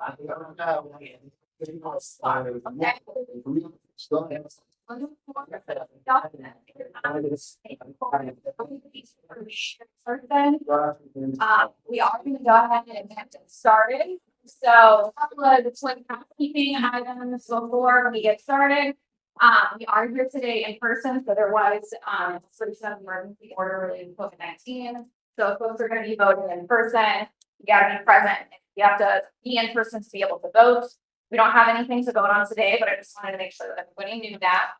We are going to go ahead and get started. So, a couple of quick housekeeping items before we get started. We are here today in person, so there was some emergency order related to COVID-19. So folks are going to be voting in person. You got to be present. You have to be in person to be able to vote. We don't have anything to vote on today, but I just wanted to make sure that everybody knew that.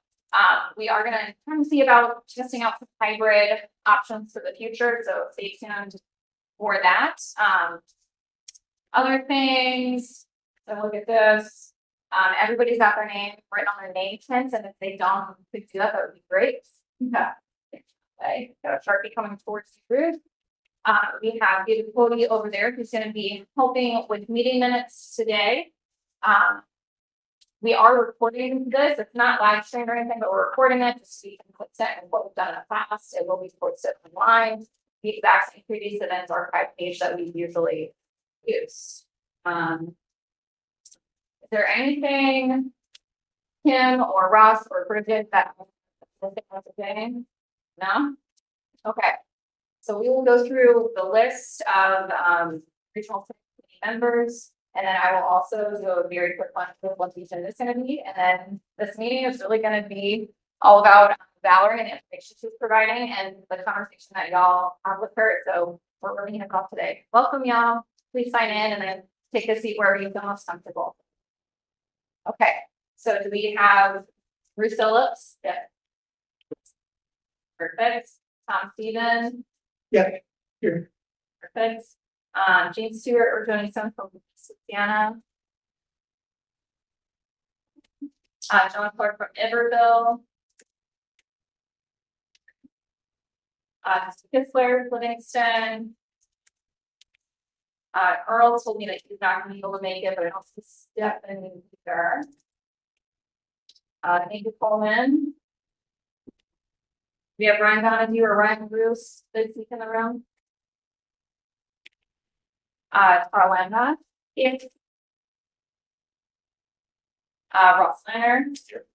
We are going to kind of see about testing out some hybrid options for the future, so stay tuned for that. Other things, so look at this. Everybody's got their name written on their name tags, and if they don't, could do that, that would be great. Yeah. Okay. Got a Sharpie coming towards the group. We have David Cody over there who's going to be helping with meeting minutes today. We are recording this. It's not live streamed or anything, but we're recording it just so you can put it in what we've done in the past. It will be posted online. The exact same previous events archive page that we usually use. Is there anything Kim or Ross or Bridget that no? Okay. So we will go through the list of regional committee members, and then I will also do a very quick one with what the agenda is going to be. And then this meeting is really going to be all about Valerie and the information she's providing and the conversation that y'all have with her. So we're really going to call today. Welcome, y'all. Please sign in and then take a seat wherever you feel most comfortable. Okay. So do we have Bruce Phillips? Yeah. Perfect. Tom Stevens. Yeah, here. Perfect. Jane Stewart, we're doing some from Louisiana. John Clark from Iberville. Kissler, Livingston. Earl told me that he's not going to be able to make it, but I don't see Stephanie either. Nathan Coleman. We have Ryan Donahue or Ryan Bruce this week in the room. Arlanda. Yes. Ross Leonard. Here.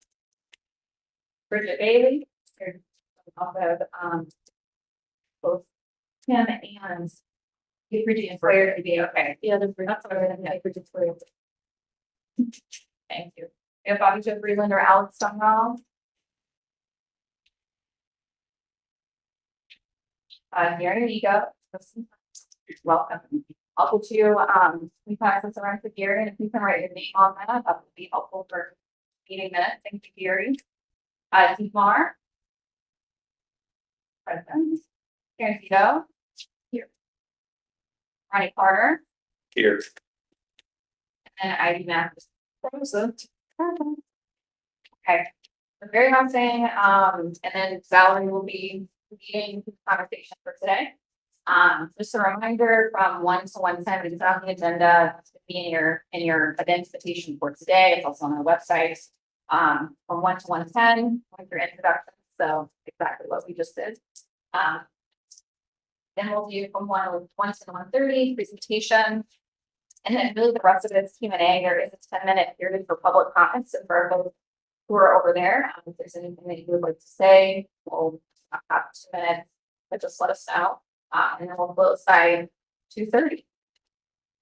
Bridget Bailey. Here. Both Tim and Bridget and Claire to be okay. Yeah, that's what I'm going to Bridget's Claire. Thank you. We have Bobby Joe Freeland or Alex Summerall. Here you go. Welcome. I'll put you, we pass this around to Gary, and if you can write your name on that would be helpful for meeting minutes. Thank you, Gary. Dietmar. Present. Karen Vito. Here. Ronnie Carter. Here. And then Ivy Mathis. Present. Okay. So very much saying, and then Valerie will be leading the conversation for today. Just a reminder from 1 to 1:10, it's on the agenda to be in your event invitation for today. It's also on our website. From 1 to 1:10, with your introduction. So exactly what we just did. Then we'll do from 1 to 1:30 presentation. And then really the rest of it is Q&A. There is a 10-minute period for public comments. So for those who are over there, if there's anything that you would like to say, we'll have 2 minutes, but just let us know. And then we'll close by 2:30.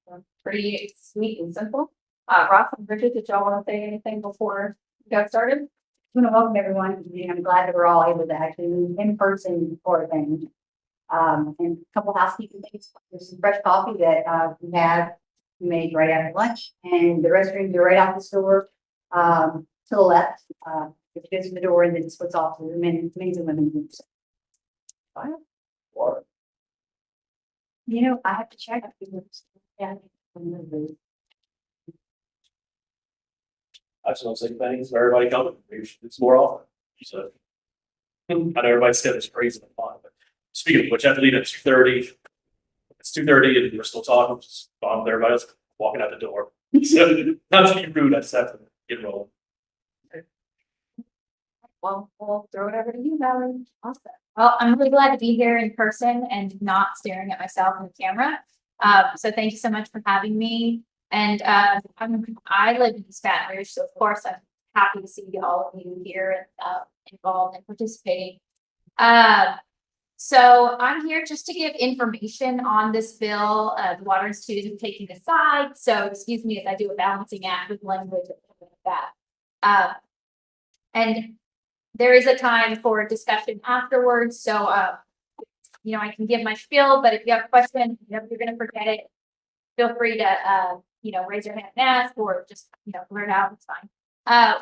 So pretty sweet and simple. Ross and Bridget, did y'all want to say anything before we got started? I want to welcome everyone. I'm glad that we're all able to actually move in person for things. And a couple housekeeping things. There's some fresh coffee that we made right after lunch, and the restrooms are right out the store to the left. It goes to the door and then splits off to the men's and women's rooms. Or, I have to check. Yeah. I just want to say thanks for everybody coming. It's more often. So I know everybody's schedule is crazy and fun, but speaking of which, I have to leave at 2:30. It's 2:30 and we're still talking. Just on with everybody else walking out the door. So not to be rude, I just have to get rolling. Well, we'll throw it over to you, Valerie. Awesome. Well, I'm really glad to be here in person and not staring at myself in the camera. So thank you so much for having me. And I live in East Baton Rouge, so of course I'm happy to see all of you here and involved and participating. So I'm here just to give information on this bill. The Water Institute is taking a side, so excuse me as I do a balancing act with language and things like that. And there is a time for discussion afterwards, so you know, I can give my spiel, but if you have a question, you know, if you're going to forget it, feel free to you know, raise your hand and ask, or just, you know, blurt out. It's fine.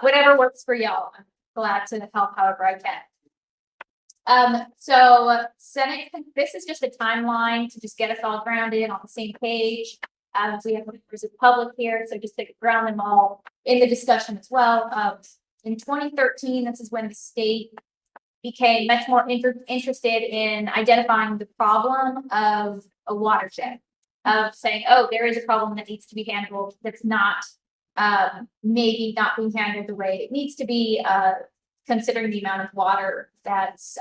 Whatever works for y'all. I'm glad to help however I can. So Senate, this is just a timeline to just get us all grounded on the same page. We have members of the public here, so just to ground them all in the discussion as well. In 2013, this is when the state became much more interested in identifying the problem of a watershed, of saying, oh, there is a problem that needs to be handled that's not maybe not being handled the way it needs to be, considering the amount of water that's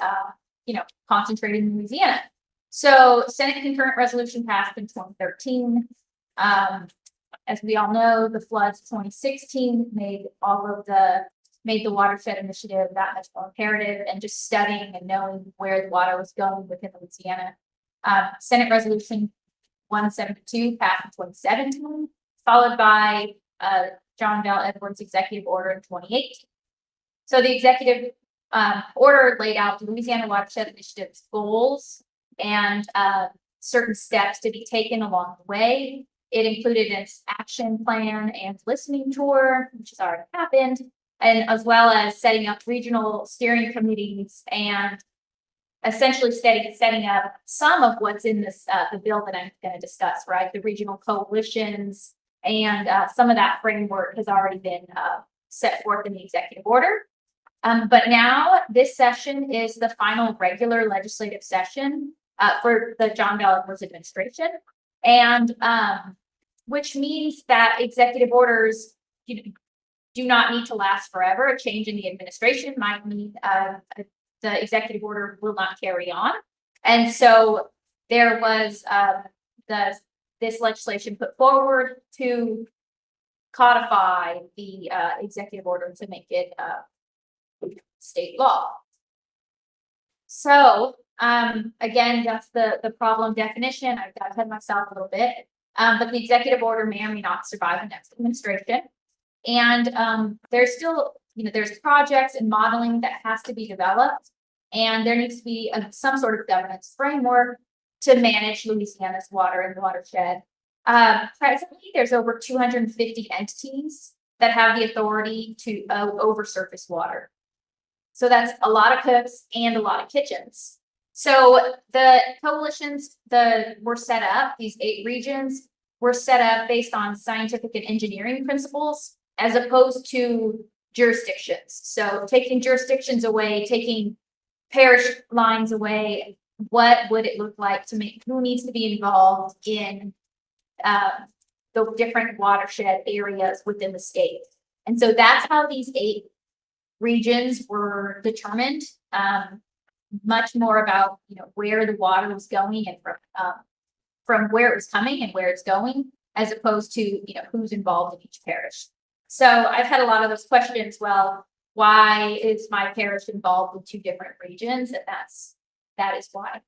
you know, concentrated in Louisiana. So Senate concurrent resolution passed in 2013. As we all know, the floods of 2016 made the watershed initiative that much more imperative, and just studying and knowing where the water was going within Louisiana. Senate Resolution 172 passed in 2017, followed by John Bell Edwards' executive order in 2018. So the executive order laid out the Louisiana Watershed Initiative's goals and certain steps to be taken along the way. It included its action plan and listening tour, which has already happened, and as well as setting up regional steering committees and essentially setting up some of what's in this the bill that I'm going to discuss, right? The regional coalitions and some of that framework has already been set forth in the executive order. But now this session is the final regular legislative session for the John Bell Edwards administration, and which means that executive orders do not need to last forever. A change in the administration might mean the executive order will not carry on. And so there was this legislation put forward to codify the executive order to make it state law. So again, that's the problem definition. I've got ahead myself a little bit, but the executive order may or may not survive the next administration. And there's still, you know, there's projects and modeling that has to be developed, and there needs to be some sort of governance framework to manage Louisiana's water and watershed. Presently, there's over 250 entities that have the authority to over surface water. So that's a lot of cooks and a lot of kitchens. So the coalitions that were set up, these 8 regions, were set up based on scientific and engineering principles, as opposed to jurisdictions. So taking jurisdictions away, taking parish lines away, what would it look like to make, who needs to be involved in the different watershed areas within the state. And so that's how these 8 regions were determined, much more about, you know, where the water was going and from where it was coming and where it's going, as opposed to, you know, who's involved in each parish. So I've had a lot of those questions. Well, why is my parish involved in 2 different regions? And that is why.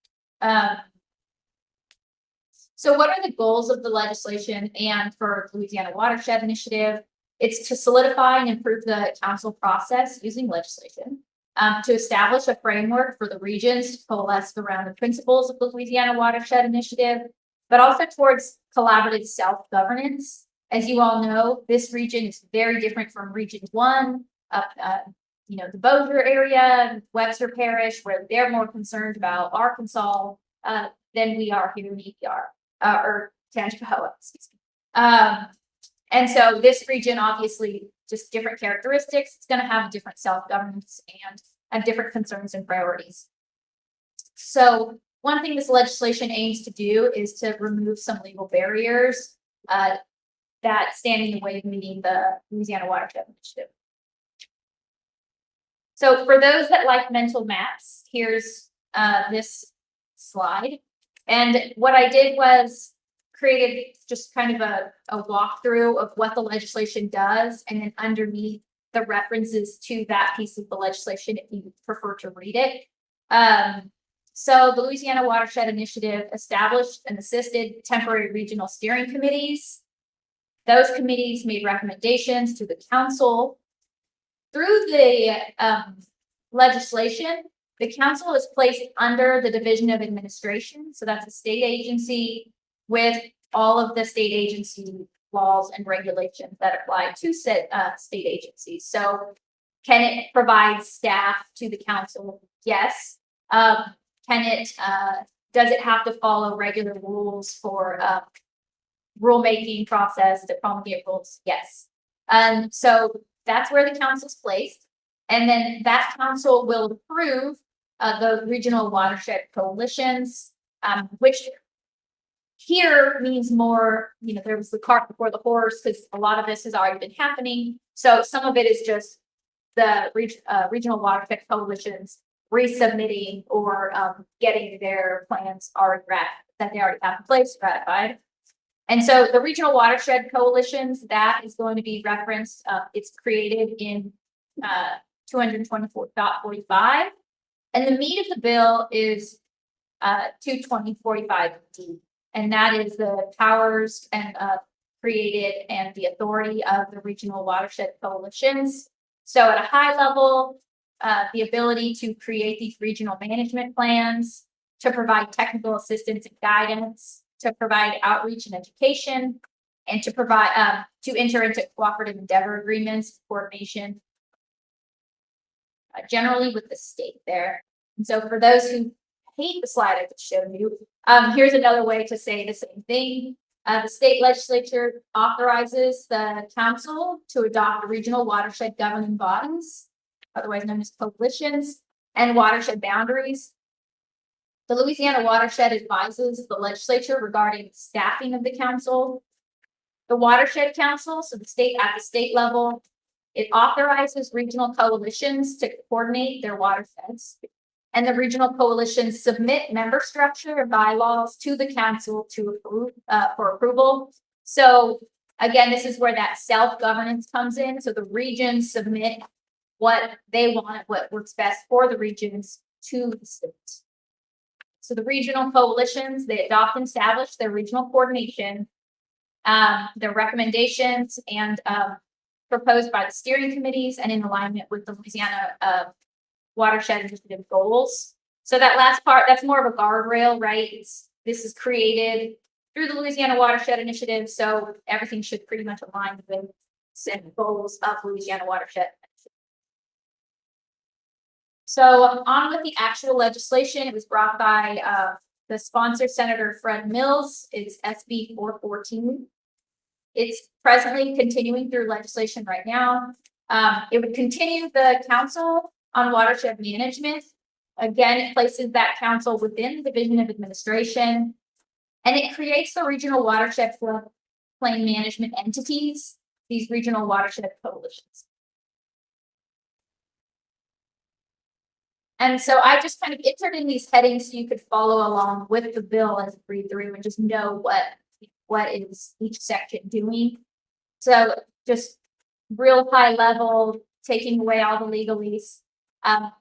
So what are the goals of the legislation and for Louisiana Watershed Initiative? It's to solidify and improve the council process using legislation, to establish a framework for the regions to coalesce around the principles of the Louisiana Watershed Initiative, but also towards collaborative self-governance. As you all know, this region is very different from Region 1, up, you know, the Bossier area, Webster Parish, where they're more concerned about Arkansas than we are here in EPR, or Tangipahoa, excuse me. And so this region, obviously, just different characteristics. It's going to have different self-governance and different concerns and priorities. So one thing this legislation aims to do is to remove some legal barriers that stand in the way of meeting the Louisiana Watershed Initiative. So for those that like mental maps, here's this slide. And what I did was created just kind of a walkthrough of what the legislation does, and then underneath the references to that piece of the legislation if you prefer to read it. So the Louisiana Watershed Initiative established and assisted temporary regional steering committees. Those committees made recommendations to the council. Through the legislation, the council is placed under the Division of Administration. So that's a state agency with all of the state agency laws and regulations that apply to said state agencies. So can it provide staff to the council? Yes. Does it have to follow regular rules for rulemaking process to promulgate rules? Yes. So that's where the council's placed. And then that council will approve the regional watershed coalitions, which here means more, there was the cart before the horse, because a lot of this has already been happening. So some of it is just the regional watershed coalitions resubmitting or getting their plans already that they already have in place ratified. And so the regional watershed coalitions, that is going to be referenced. It's created in 224.45. And the meat of the bill is 220.45D. And that is the powers and created and the authority of the regional watershed coalitions. So at a high level, the ability to create these regional management plans, to provide technical assistance and guidance, to provide outreach and education, and to provide to enter into cooperative endeavor agreements, coordination, generally with the state there. And so for those who hate the slide I just showed you, here's another way to say the same thing. The state legislature authorizes the council to adopt regional watershed governing bodies, otherwise known as coalitions, and watershed boundaries. The Louisiana Watershed advises the legislature regarding staffing of the council. The Watershed Council, so at the state level, it authorizes regional coalitions to coordinate their watersheds. And the regional coalitions submit member structure bylaws to the council to approve for approval. So again, this is where that self-governance comes in. So the regions submit what they want, what works best for the regions to the state. So the regional coalitions, they adopt and establish their regional coordination, their recommendations, and proposed by the steering committees and in alignment with the Louisiana Watershed Initiative goals. So that last part, that's more of a guardrail, right? This is created through the Louisiana Watershed Initiative, so everything should pretty much align with the goals of Louisiana Watershed. So on with the actual legislation, it was brought by the sponsor, Senator Fred Mills. It's SB 414. It's presently continuing through legislation right now. It would continue the Council on Watershed Management. Again, it places that council within the Division of Administration, and it creates the regional watershed floodplain management entities, these regional watershed coalitions. And so I just kind of entered in these headings so you could follow along with the bill as we read through and just know what is each section doing. So just real high level, taking away all the legalese.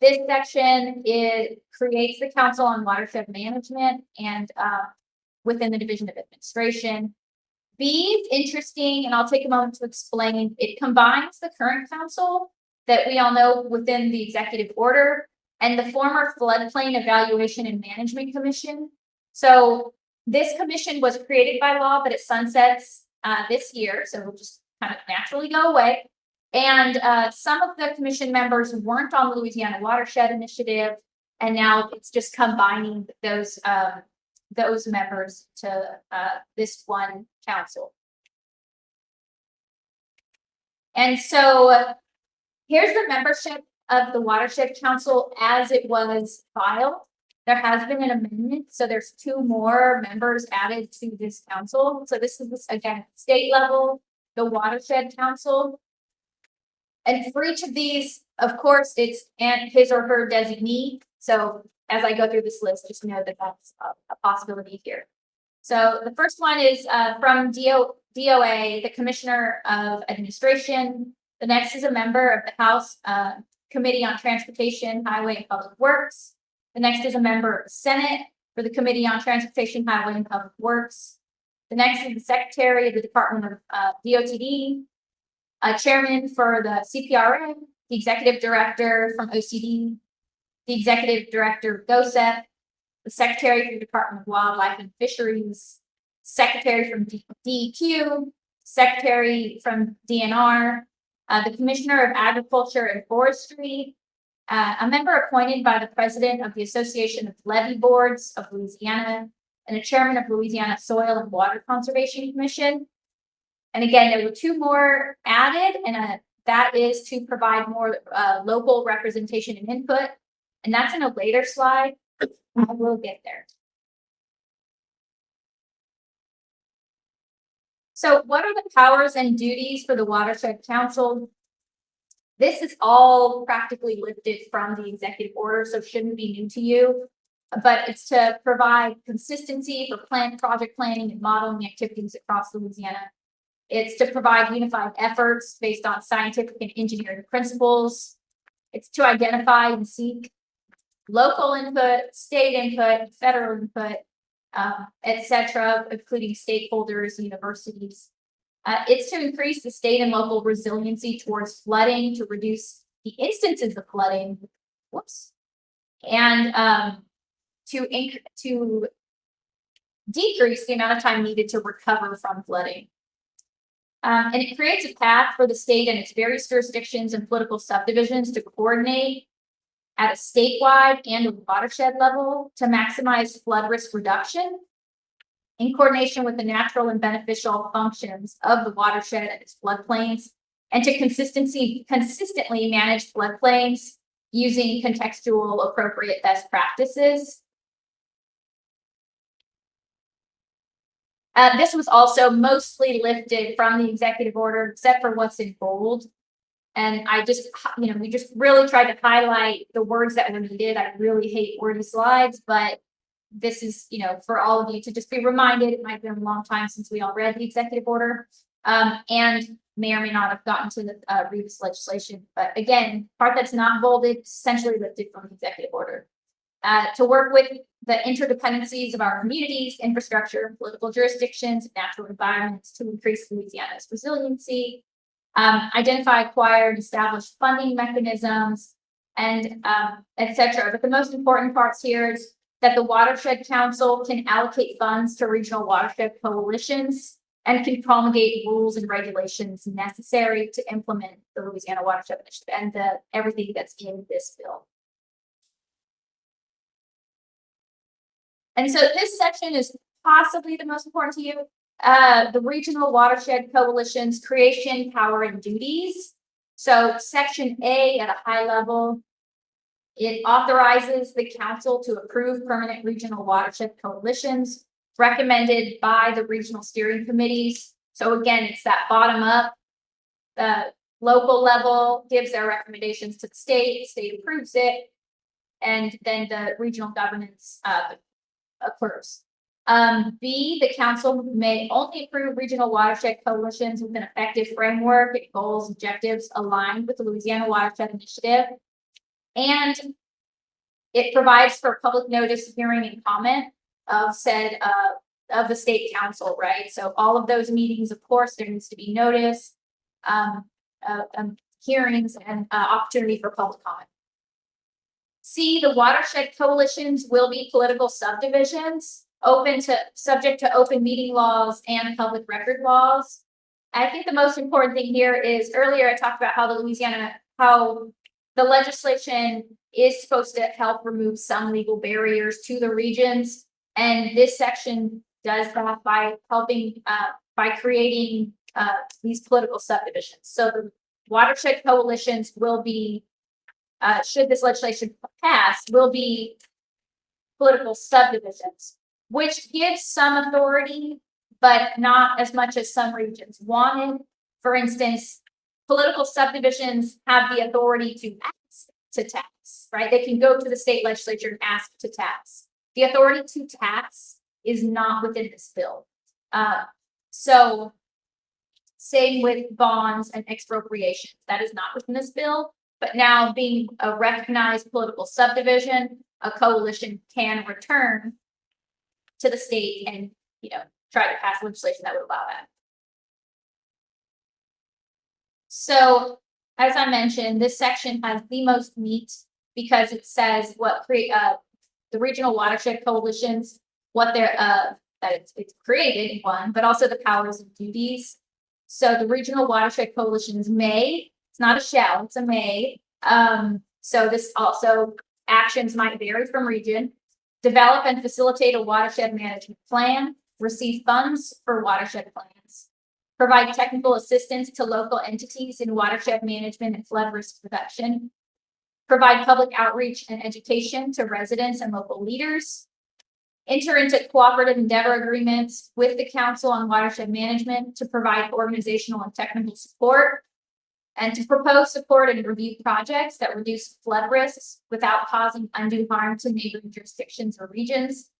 This section, it creates the Council on Watershed Management and within the Division of Administration. B is interesting, and I'll take a moment to explain. It combines the current council that we all know within the executive order and the former Floodplain Evaluation and Management Commission. So this commission was created by law, but it sunsets this year, so it'll just kind of naturally go away. And some of the commission members weren't on the Louisiana Watershed Initiative, and now it's just combining those members to this one council. And so here's the membership of the Watershed Council as it was filed. There has been an amendment, so there's 2 more members added to this council. So this is, again, state level, the Watershed Council. And for each of these, of course, it's his or her designee. So as I go through this list, just know that that's a possibility here. So the first one is from DOA, the Commissioner of Administration. The next is a member of the House Committee on Transportation, Highway, and Public Works. The next is a member of the Senate for the Committee on Transportation, Highway, and Public Works. The next is the Secretary of the Department of DOTD, a chairman for the CPRA, the Executive Director from OCD, the Executive Director of GOSEP, the Secretary for the Department of Wildlife and Fisheries, Secretary from DEQ, Secretary from DNR, the Commissioner of Agriculture and Forestry, a member appointed by the President of the Association of Levee Boards of Louisiana, and a chairman of Louisiana Soil and Water Conservation Commission. And again, there were two more added, and that is to provide more local representation and input. And that's in a later slide. I will get there. So what are the powers and duties for the Watershed Council? This is all practically lifted from the executive order, so shouldn't be new to you. But it's to provide consistency for project planning and modeling activities across Louisiana. It's to provide unified efforts based on scientific and engineering principles. It's to identify and seek local input, state input, federal input, etc., including stakeholders, universities. It's to increase the state and local resiliency towards flooding, to reduce the instances of flooding, and to decrease the amount of time needed to recover from flooding. And it creates a path for the state and its various jurisdictions and political subdivisions to coordinate at a statewide and a watershed level to maximize flood risk reduction in coordination with the natural and beneficial functions of the watershed and its floodplains, and to consistently manage floodplains using contextual appropriate best practices. This was also mostly lifted from the executive order, except for what's in bold. And I just, we just really tried to highlight the words that were needed. I really hate wordy slides, but this is, for all of you to just be reminded. It might have been a long time since we all read the executive order, and may or may not have gotten to the previous legislation. But again, part that's not bolded, essentially lifted from the executive order. To work with the interdependencies of our communities, infrastructure, political jurisdictions, and natural environments to increase Louisiana's resiliency, identify, acquire, and establish funding mechanisms, and etc. But the most important parts here is that the Watershed Council can allocate funds to regional watershed coalitions and can promulgate rules and regulations necessary to implement the Louisiana Watershed Initiative and everything that's in this bill. And so this section is possibly the most important to you. The Regional Watershed Coalition's creation, power, and duties. So Section A at a high level, it authorizes the council to approve permanent regional watershed coalitions recommended by the regional steering committees. So again, it's that bottom up. The local level gives their recommendations to the state approves it, and then the regional governance occurs. B, the council may only approve regional watershed coalitions with an effective framework and goals, objectives aligned with the Louisiana Watershed Initiative. And it provides for public notice, hearing, and comment of the state council, right? So all of those meetings, of course, there needs to be notice, hearings, and opportunity for public comment. C, the watershed coalitions will be political subdivisions, subject to open meeting laws and public record laws. I think the most important thing here is, earlier I talked about how the legislation is supposed to help remove some legal barriers to the regions. And this section does that by helping, by creating these political subdivisions. So the watershed coalitions will be, should this legislation pass, will be political subdivisions, which gives some authority, but not as much as some regions wanted. For instance, political subdivisions have the authority to ask to tax, right? They can go to the state legislature and ask to tax. The authority to tax is not within this bill. So same with bonds and expropriation, that is not within this bill. But now being a recognized political subdivision, a coalition can return to the state and, try to pass legislation that would allow that. So, as I mentioned, this section has the most meat because it says what the regional watershed coalitions, what they're that it's created one, but also the powers and duties. So the regional watershed coalitions may, it's not a shall, it's a may. So this also actions might vary from region. Develop and facilitate a watershed management plan, receive funds for watershed plans, provide technical assistance to local entities in watershed management and flood risk reduction, provide public outreach and education to residents and local leaders, enter into cooperative endeavor agreements with the Council on Watershed Management to provide organizational and technical support, and to propose, support, and review projects that reduce flood risks without causing undue harm to neighboring jurisdictions or regions.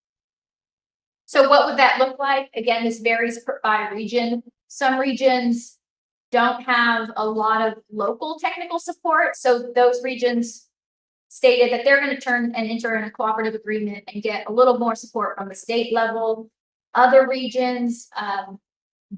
So what would that look like? Again, this varies by region. Some regions don't have a lot of local technical support, so those regions stated that they're going to turn and enter in a cooperative agreement and get a little more support from the state level. Other regions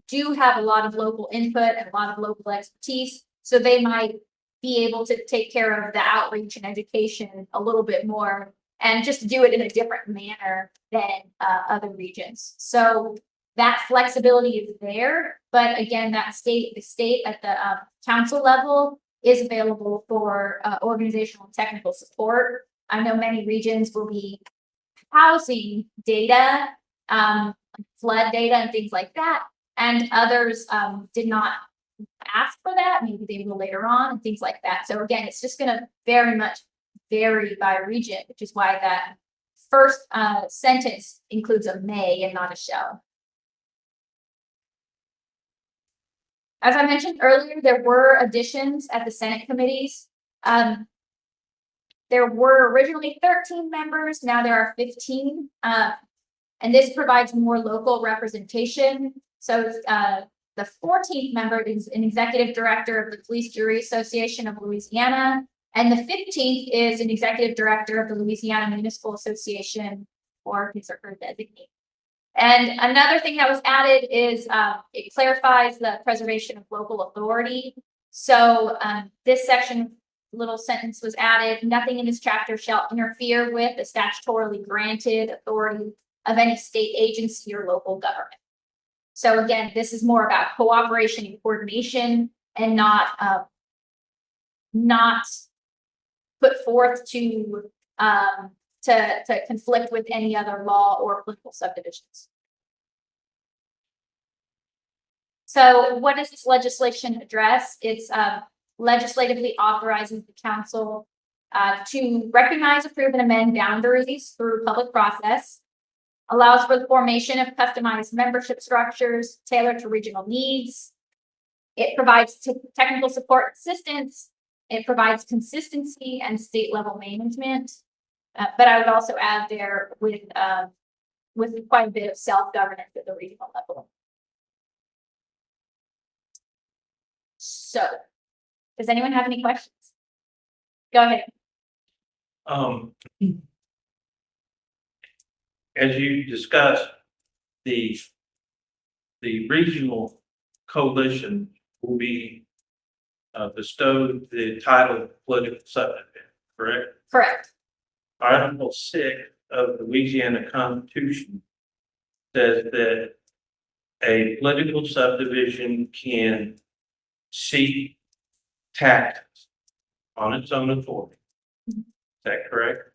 do have a lot of local input and a lot of local expertise, so they might be able to take care of the outreach and education a little bit more and just do it in a different manner than other regions. So that flexibility is there, but again, the state at the council level is available for organizational and technical support. I know many regions will be housing data, flood data and things like that, and others did not ask for that. Maybe they will later on and things like that. So again, it's just going to very much vary by region, which is why that first sentence includes a may and not a shall. As I mentioned earlier, there were additions at the Senate committees. There were originally 13 members, now there are 15. And this provides more local representation. So the 14th member is an executive director of the Police Jury Association of Louisiana. And the 15th is an executive director of the Louisiana Municipal Association, or his or her designee. And another thing that was added is it clarifies the preservation of local authority. So this section, little sentence was added: nothing in this chapter shall interfere with the statutorily granted authority of any state agency or local government. So again, this is more about cooperation and coordination, and not put forth to conflict with any other law or political subdivisions. So what does this legislation address? It's legislatively authorizing the council to recognize, approve, and amend boundaries through public process, allows for the formation of customized membership structures tailored to regional needs. It provides technical support and assistance. It provides consistency and state level management. But I would also add there with quite a bit of self-governance at the regional level. So, does anyone have any questions? Go ahead. As you discussed, the regional coalition will be bestowed the title of political subdivision, correct? Correct. Article 6 of the Louisiana Constitution says that a political subdivision can seek taxes on its own authority. Is that correct?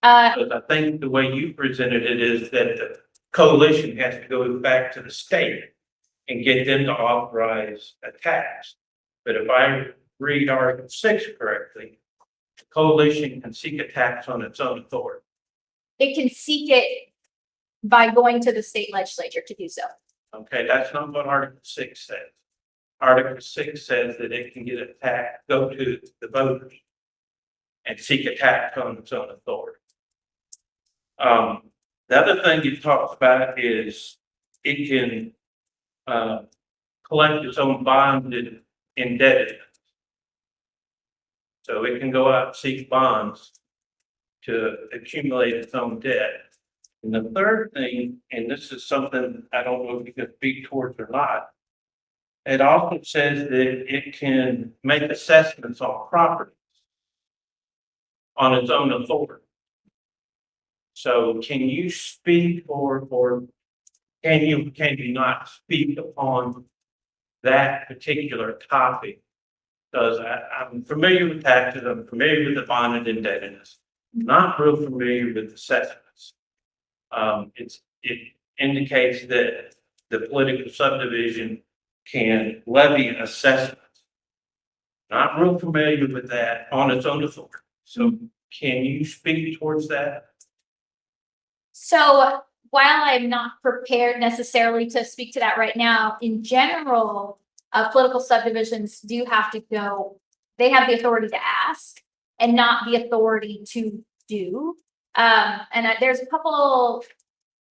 Because I think the way you presented it is that the coalition has to go back to the state and get them to authorize a tax. But if I read Article 6 correctly, the coalition can seek a tax on its own authority. It can seek it by going to the state legislature to do so. Okay, that's not what Article 6 says. Article 6 says that it can get a tax, go to the voters and seek a tax on its own authority. The other thing it talks about is it can, collect its own bonded indebtedness. So it can go out and seek bonds to accumulate its own debt. And the third thing, and this is something I don't know if you can speak towards or not, it also says that it can make assessments on properties on its own authority. So can you speak or can you not speak upon that particular topic? Because I'm familiar with taxes, I'm familiar with the bonded indebtedness, not real familiar with assessments. It indicates that the political subdivision can levy assessments. Not real familiar with that on its own authority. So can you speak towards that? So while I'm not prepared necessarily to speak to that right now, in general, political subdivisions do have to go, they have the authority to ask and not the authority to do. There's a couple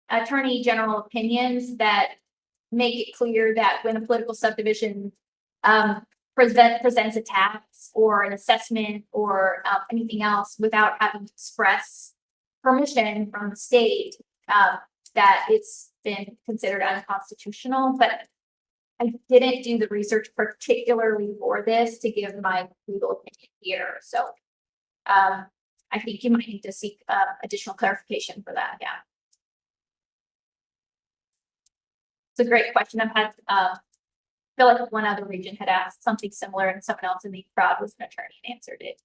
attorney general opinions that make it clear that when a political subdivision presents a tax or an assessment or anything else without having to express permission from the state, that it's been considered unconstitutional. But I didn't do the research particularly for this to give my legal opinion here. So I think you might need to seek additional clarification for that. Yeah. It's a great question. I've had, feel like one other region had asked something similar and someone else in the crowd was an attorney and answered it.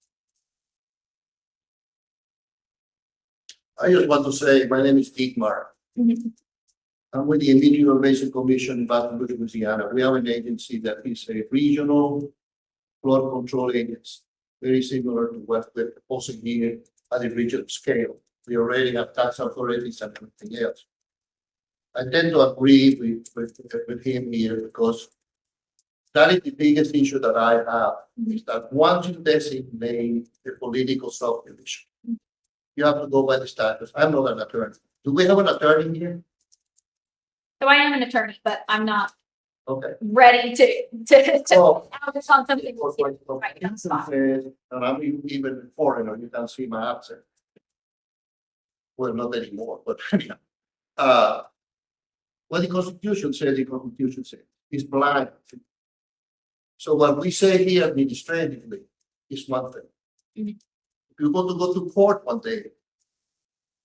I just want to say, my name is Dietmar. Mhm. I'm with the Indian Basin Commission in Baton Rouge, Louisiana. We have an agency that is a regional flood control agency, very similar to what we're proposing here at the regional scale. We already have tax authorities and everything else. I tend to agree with him here because that is the biggest issue that I have, is that once you designate a political subdivision, you have to go by the status. I'm not an attorney. Do we have an attorney here? So I am an attorney, but I'm not Okay. ready to Oh. have this on something. Or what the Right, that's instance fine. is, and I'm even foreigner, you can see my accent. Well, not anymore, but anyhow. What the Constitution says, is blind. So what we say here administratively is one thing. Mhm. If you want to go to court one day,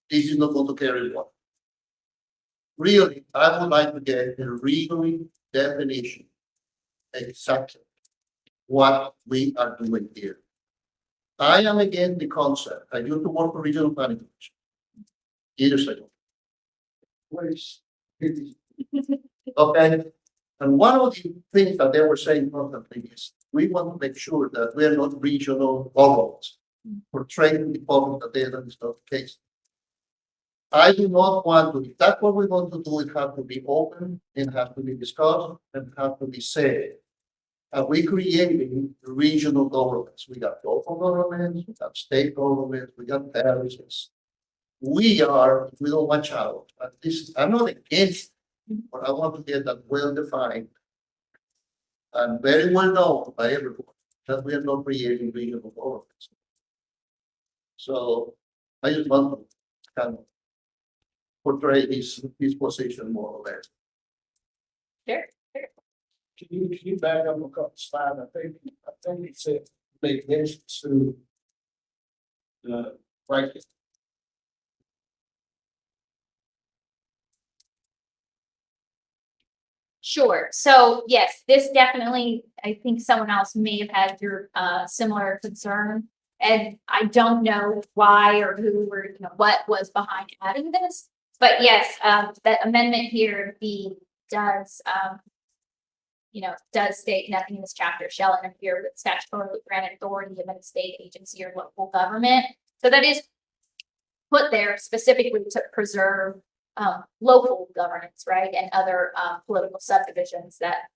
this is not going to carry one. Really, I would like to get a legally definition exactly what we are doing here. I am against the concept. I used to work for regional planning commission. Years ago. Where's okay, and one of the things that they were saying constantly is we want to make sure that we are not regional governments portraying the public that that is not the case. I do not want to, if that's what we want to do, it has to be open, it has to be discussed, and it has to be said. And we creating regional governments. We got local governments, we got state governments, we got parishes. We are, if we don't watch out, and this, I'm not against, but I want to get that well defined and very well known by everyone that we are not creating regional governments. So I just want to kind of portray his position more or less. Sure. Can you back up a couple slides? I think it said make mention to the right. Sure. So yes, this definitely, I think someone else may have had your similar concern. And I don't know why or who or what was behind adding this. But yes, that amendment here, B, does does state nothing in this chapter shall interfere with statutorily granted authority of any state agency or local government. So that is put there specifically to preserve local governance, right, and other political subdivisions that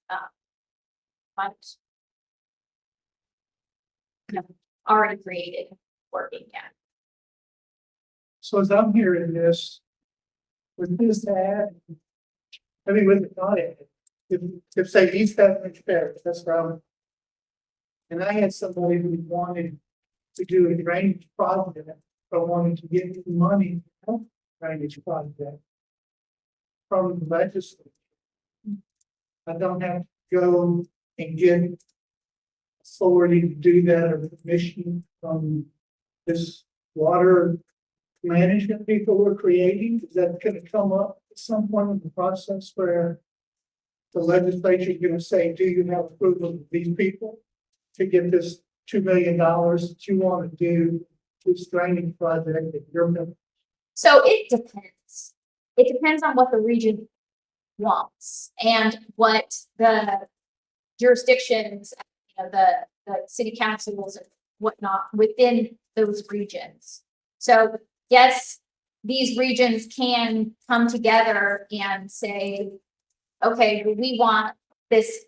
might already created working. Yeah. So as I'm hearing this, with this ad. I mean, with the audit, if say East Bethlehem Parish, that's where I'm. And I had somebody who wanted to do a drainage project, but wanted to get money for drainage project from the legislature. I don't have to go and get authority to do that or permission from this water management people we're creating. Is that gonna come up at some point in the process where the legislature is gonna say, do you have approval of these people to get this $2 million that you want to do this drainage project that you're gonna. So it depends. It depends on what the region wants and what the jurisdictions, you know, the city councils and whatnot within those regions. So yes, these regions can come together and say, okay, we want this.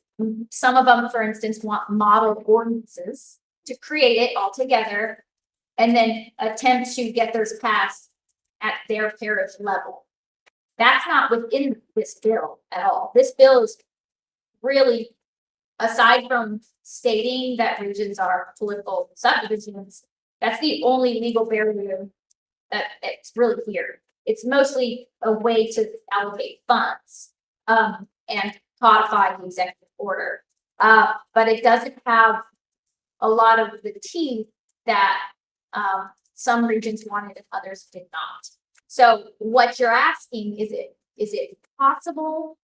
Some of them, for instance, want model ordinances to create it all together and then attempt to get those passed at their parish level. That's not within this bill at all. This bill is really, aside from stating that regions are political subdivisions, that's the only legal barrier that it's really here. It's mostly a way to allocate funds and codify the executive order. But it doesn't have a lot of the teeth that some regions wanted and others did not. So what you're asking, is it possible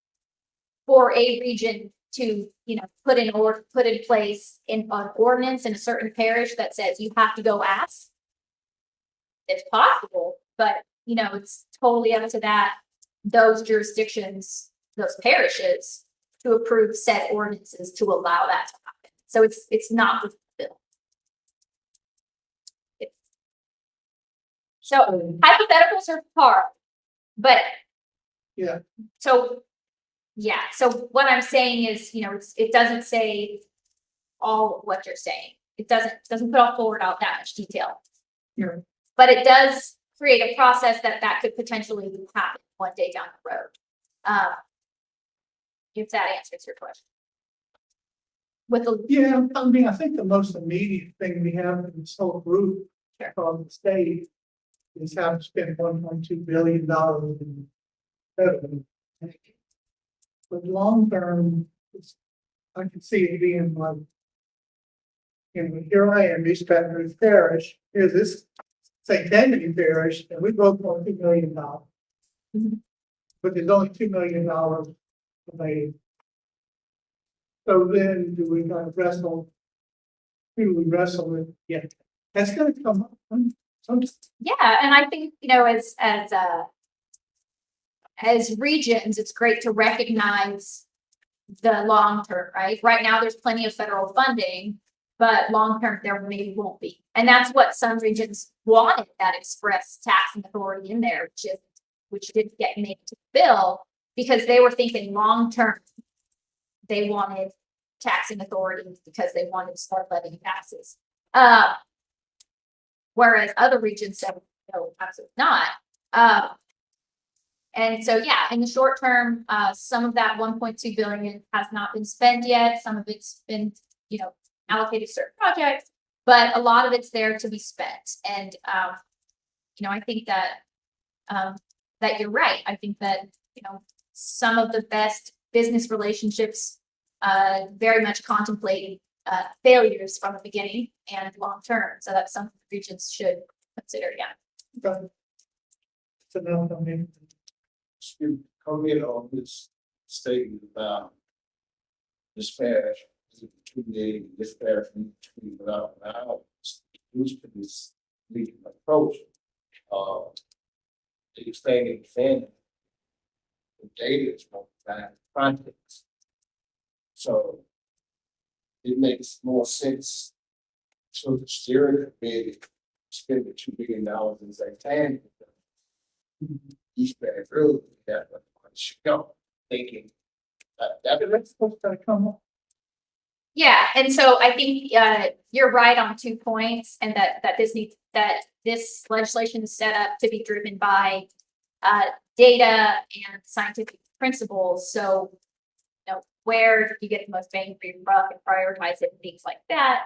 for a region to, you know, put in place in an ordinance in a certain parish that says you have to go ask? It's possible, but you know, it's totally up to those jurisdictions, those parishes, to approve said ordinances to allow that to happen. So it's not with the bill. So hypotheticals are hard, but Yeah. So yeah, so what I'm saying is, you know, it doesn't say all what you're saying. It doesn't put all forward out that much detail. Yeah. But it does create a process that could potentially happen one day down the road. If that answers your question. With the Yeah, I mean, I think the most immediate thing we have in this whole group from the state is how to spend $1.2 billion in federal. But long term, I can see it being like, you know, here I am, East Baton Rouge Parish, here's this St. Tammany Parish, and we both want $2 million. Mhm. But there's only $2 million available. So then do we kind of wrestle? Who do we wrestle with? Yeah, that's gonna come up. yeah, and I think, you know, as regions, it's great to recognize the long term, right? Right now, there's plenty of federal funding, but long term there maybe won't be. And that's what some regions wanted, that express taxing authority in there, which didn't get made to the bill because they were thinking long term. They wanted taxing authority because they wanted to start levying taxes. Whereas other regions said, no, absolutely not. And so, yeah, in the short term, some of that 1.2 billion has not been spent yet. Some of it's been, you know, allocated to certain projects, but a lot of it's there to be spent. And, you know, I think that, that you're right. I think that, you know, some of the best business relationships, very much contemplating, failures from the beginning and long term. So that's something regions should consider, yeah. So now, I mean, You comment on this statement about this parish, this parish needs to be without now, used to this legal approach. The expanding family. The data is more than context. So it makes more sense. So the steering committee spend the $2 billion in St. Tammany. East Baton Rouge, that should go, thinking that's supposed to come up. Yeah, and so I think you're right on 2 points, and that this legislation is set up to be driven by data and scientific principles. So, where you get the most bang for your buck and prioritize it and things like that.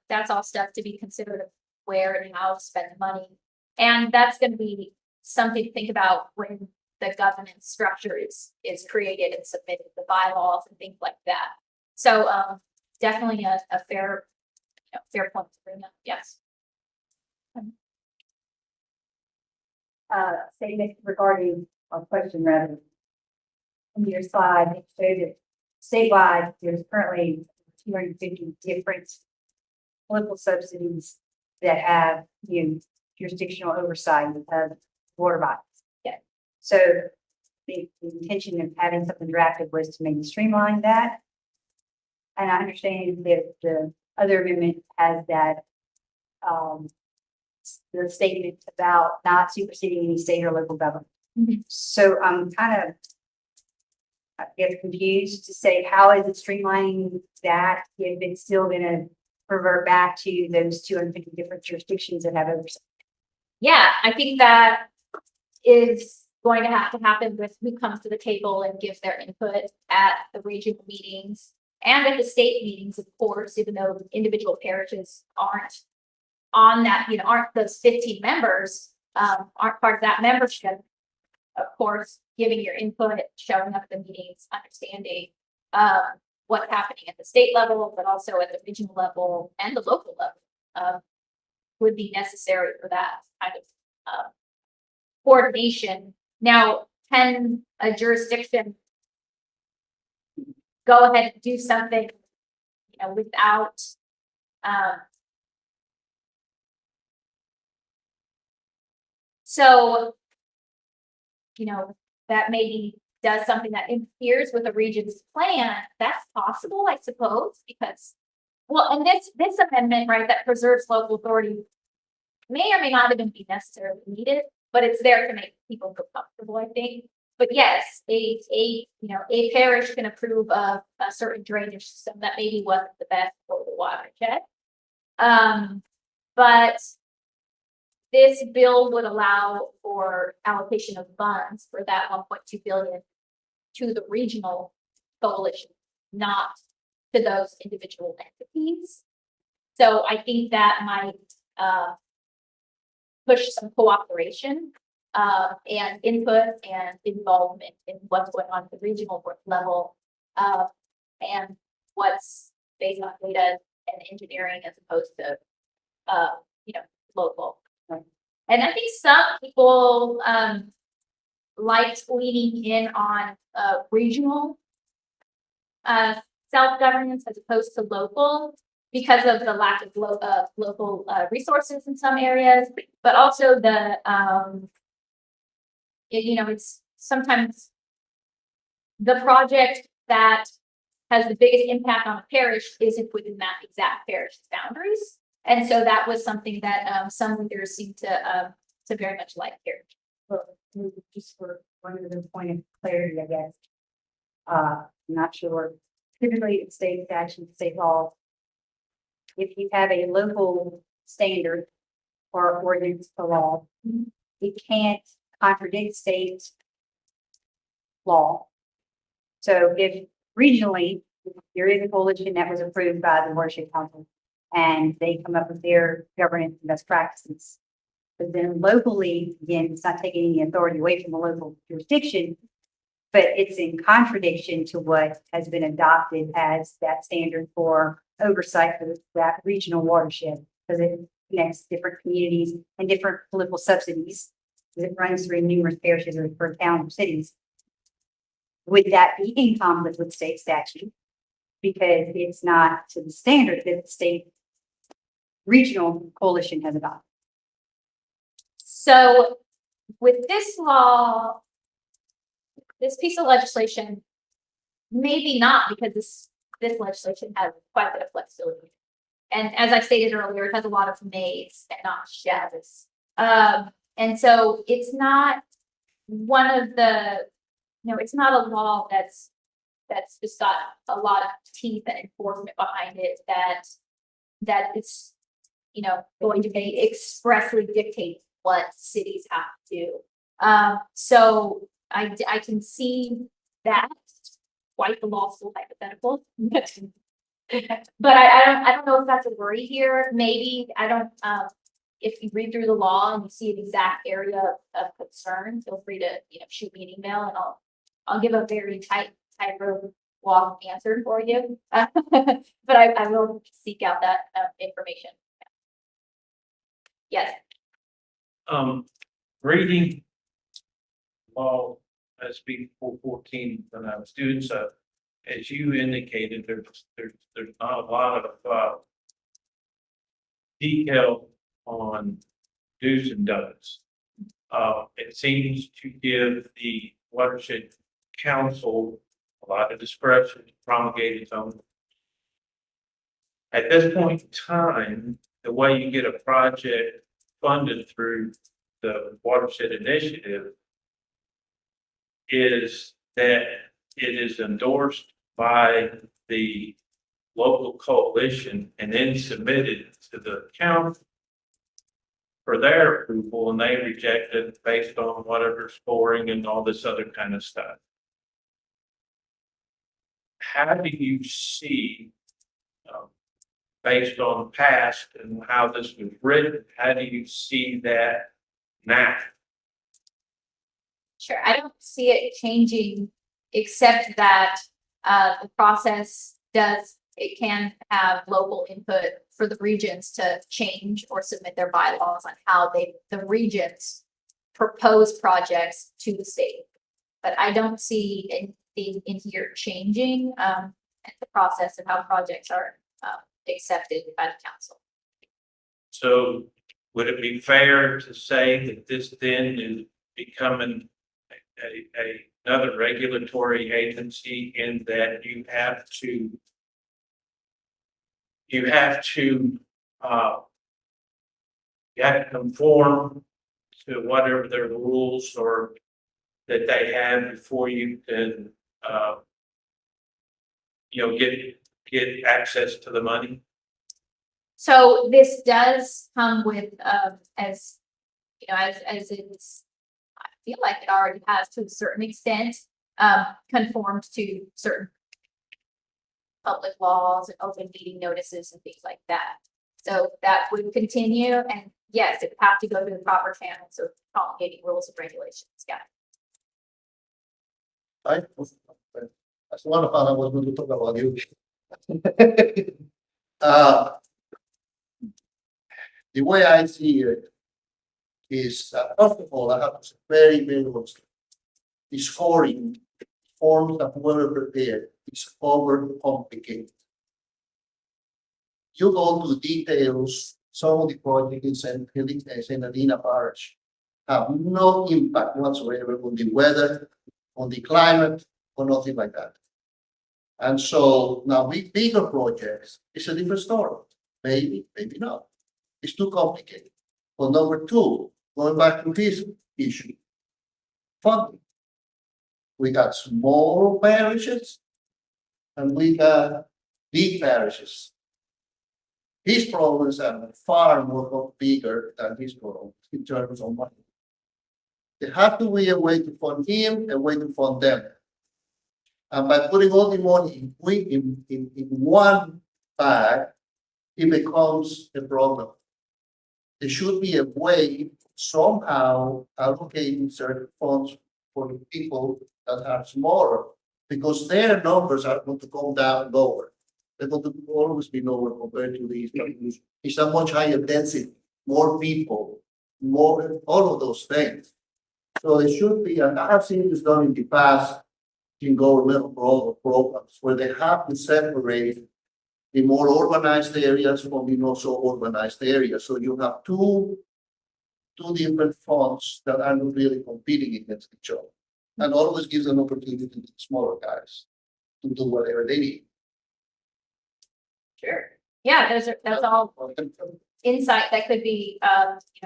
That's all stuff to be considered of where and how to spend the money. And that's going to be something to think about when the governance structure is created and submitted, the bylaws and things like that. So definitely a fair, fair point to bring up. Yes. Statement regarding, or question rather. On your slide, it showed that statewide, there's currently 250 different political subsidies that have, jurisdictional oversight of water bodies. Yeah. So the intention of having something drafted was to maybe streamline that. And I understand that the other amendment has that, the statement about not superseding any state or local government. Mhm. So I'm kind of, I get confused to say, how is it streamlining that if it's still gonna revert back to those 250 different jurisdictions that have oversight? Yeah, I think that is going to happen with who comes to the table and gives their input at the regional meetings and at the state meetings, of course, even though individual parishes aren't on that, aren't those 15 members, aren't part of that membership. Of course, giving your input, showing up at the meetings, understanding what's happening at the state level, but also at the regional level and the local level would be necessary for that kind of coordination. Now, can a jurisdiction go ahead and do something, without so, that maybe does something that interferes with the region's plan? That's possible, I suppose, because, well, and this amendment, right, that preserves local authority may or may not even be necessarily needed, but it's there to make people feel comfortable, I think. But yes, a parish can approve of a certain drainage system that maybe wasn't the best for the watershed. But this bill would allow for allocation of funds for that 1.2 billion to the regional coalition, not to those individual entities. So I think that might push some cooperation and input and involvement in what's going on at the regional level and what's based on data and engineering as opposed to local. And I think some people liked leaning in on regional self-governance as opposed to local because of the lack of local resources in some areas, but also the it's sometimes the project that has the biggest impact on a parish isn't within that exact parish's boundaries. And so that was something that some leaders seem to very much like here. Well, just for one other point of clarity, I guess. I'm not sure. Typically, in state statute, state law, if you have a local standard or ordinance for law, it can't contradict state law. So if regionally, there is a coalition that was approved by the Watershed Council, and they come up with their governance and best practices. But then locally, again, it's not taking any authority away from the local jurisdiction, but it's in contradiction to what has been adopted as that standard for oversight for that regional watershed, because it connects different communities and different political subsidies. It runs through numerous parishes or per town or cities. Would that be in conflict with state statute? Because it's not to the standard that the state regional coalition has adopted. So with this law, this piece of legislation, maybe not, because this legislation has quite a bit of flexibility. And as I stated earlier, it has a lot of mays and not shalls. And so it's not one of the, it's not a law that's just got a lot of teeth and enforcement behind it that it's, going to be expressly dictate what cities have to do. So I can see that, quite the law school hypothetical. But I don't know if that's a worry here, maybe, I don't, if you read through the law and you see an exact area of concern, feel free to, shoot me an email and I'll give a very tight road walk answer for you. But I will seek out that, information. Yes, Reading law SB 414 when I was doing so, as you indicated, there's not a lot of detail on do's and don'ts. It seems to give the watershed council a lot of discretion to promulgate its own. At this point in time, the way you get a project funded through the watershed initiative is that it is endorsed by the local coalition and then submitted to the county for their approval, and they reject it based on whatever scoring and all this other kind of stuff. How do you see, based on the past and how this was written, how do you see that now? sure, I don't see it changing, except that, the process it can have local input for the regions to change or submit their bylaws on how the regions propose projects to the state. But I don't see anything in here changing, the process of how projects are, accepted by the council. So would it be fair to say that this then is becoming another regulatory agency in that you have to conform to whatever their rules or that they have before you can, get access to the money? So this does come with, as it's, I feel like it already has to a certain extent, conformed to certain public laws and open meeting notices and things like that. So that would continue, and yes, it would have to go to the proper channels of promulgating rules and regulations, yeah. That's one of I was going to talk about you. The way I see it is that, first of all, I have to say very, very honestly, the scoring forms that were prepared is overcomplicated. You go to the details, some of the projects in Adina Parish have no impact whatsoever on the weather, on the climate, or nothing like that. And so now with bigger projects, it's a different story. Maybe, maybe not. It's too complicated. But number two, going back to this issue, funding. We got small parishes and we got big parishes. His problems are far more bigger than his problems in terms of money. There has to be a way to fund him, a way to fund them. And by putting all the money in one bag, it becomes a problem. There should be a way somehow allocating certain funds for the people that are smaller, because their numbers are going to come down lower. They're going to always be lower compared to these. It's a much higher density, more people, more, all of those things. So it should be, and I have seen this done in the past in governmental programs where they have to separate the more urbanized areas from the not so urbanized areas. So you have two different funds that are not really competing against each other. And always gives an opportunity to the smaller guys to do whatever they need. Sure. Yeah, that's all insight that could be,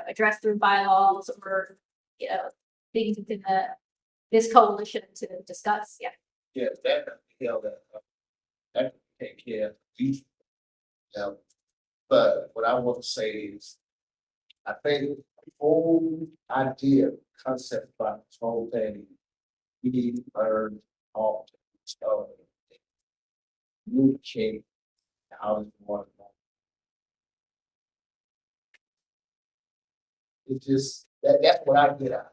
addressed through bylaws or, things within this coalition to discuss, yeah. Yeah, that take care of these. But what I want to say is, I think whole idea, concept about this whole thing. We need to learn all of it. Communicate how it's going. It just, that's what I get out.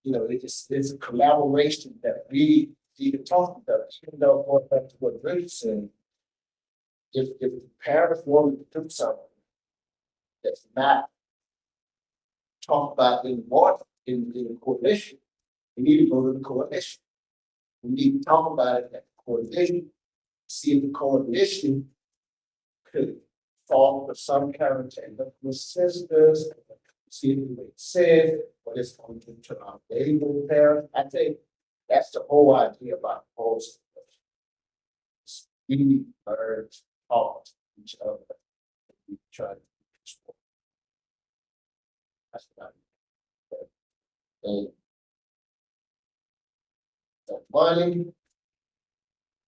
You know, it's a collaboration that we need to talk about, even though going back to what Rich said. If the parents want to do something that's not talked about in water, in the coalition, we need to go to the coalition. We need to talk about it at the coalition, see if the coalition could fall for some kind of technical sisters, see if it makes sense, what it's going to do to our neighborhood parents. I think that's the whole idea about the whole situation. We need to learn to talk to each other. We try to explore. That's what I mean. And the money,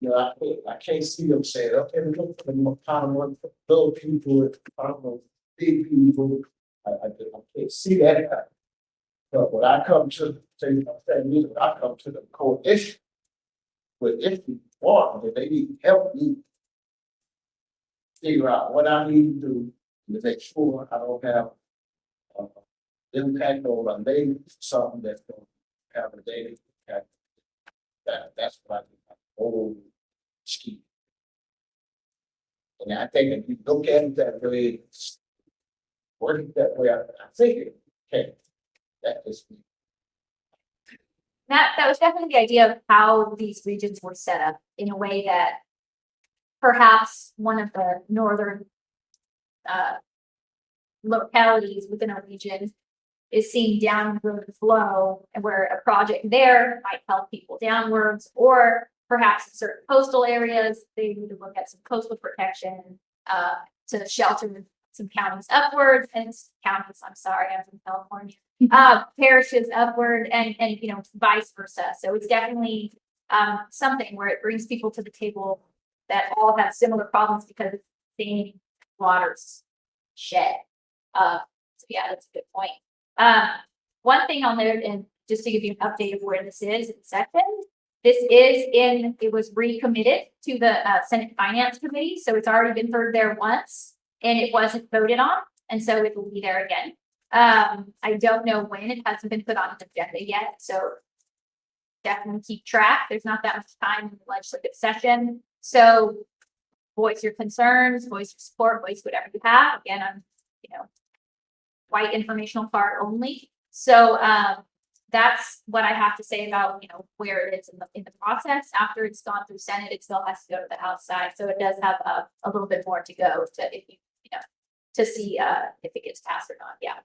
you know, I can't see them saying, okay, we look for the kind of money for little people, big people. I can't see that happen. But when I come to I come to the coalition with issue one, and they need to help me figure out what I need to do to make sure I don't have impact on my neighbors, something that's going to have a negative impact. That's what I think. Whole scheme. And I think if you look at it that way, working that way, I think it can. That is me. That was definitely the idea of how these regions were set up in a way that perhaps one of the northern localities within a region is seeing downward flow, and where a project there might help people downwards, or perhaps in certain coastal areas, they need to look at some coastal protection to shelter some counties upwards, and counties, I'm sorry, I'm from California, parishes upward, and you know, vice versa. So it's definitely something where it brings people to the table that all have similar problems because it's the same waters shed. So yeah, that's a good point. One thing I'll note, and just to give you an update of where this is in section, it was recommitted to the Senate Finance Committee, so it's already been heard there once, and it wasn't voted on, and so it will be there again. I don't know when, it hasn't been put on the agenda yet, so definitely keep track. There's not that much time in the legislative session, so voice your concerns, voice your support, voice whatever you have. Again, I'm, white informational card only. So that's what I have to say about, where it is in the process. After it's gone through Senate, it still has to go to the House side. So it does have a little bit more to go to see if it gets passed or not. Yeah.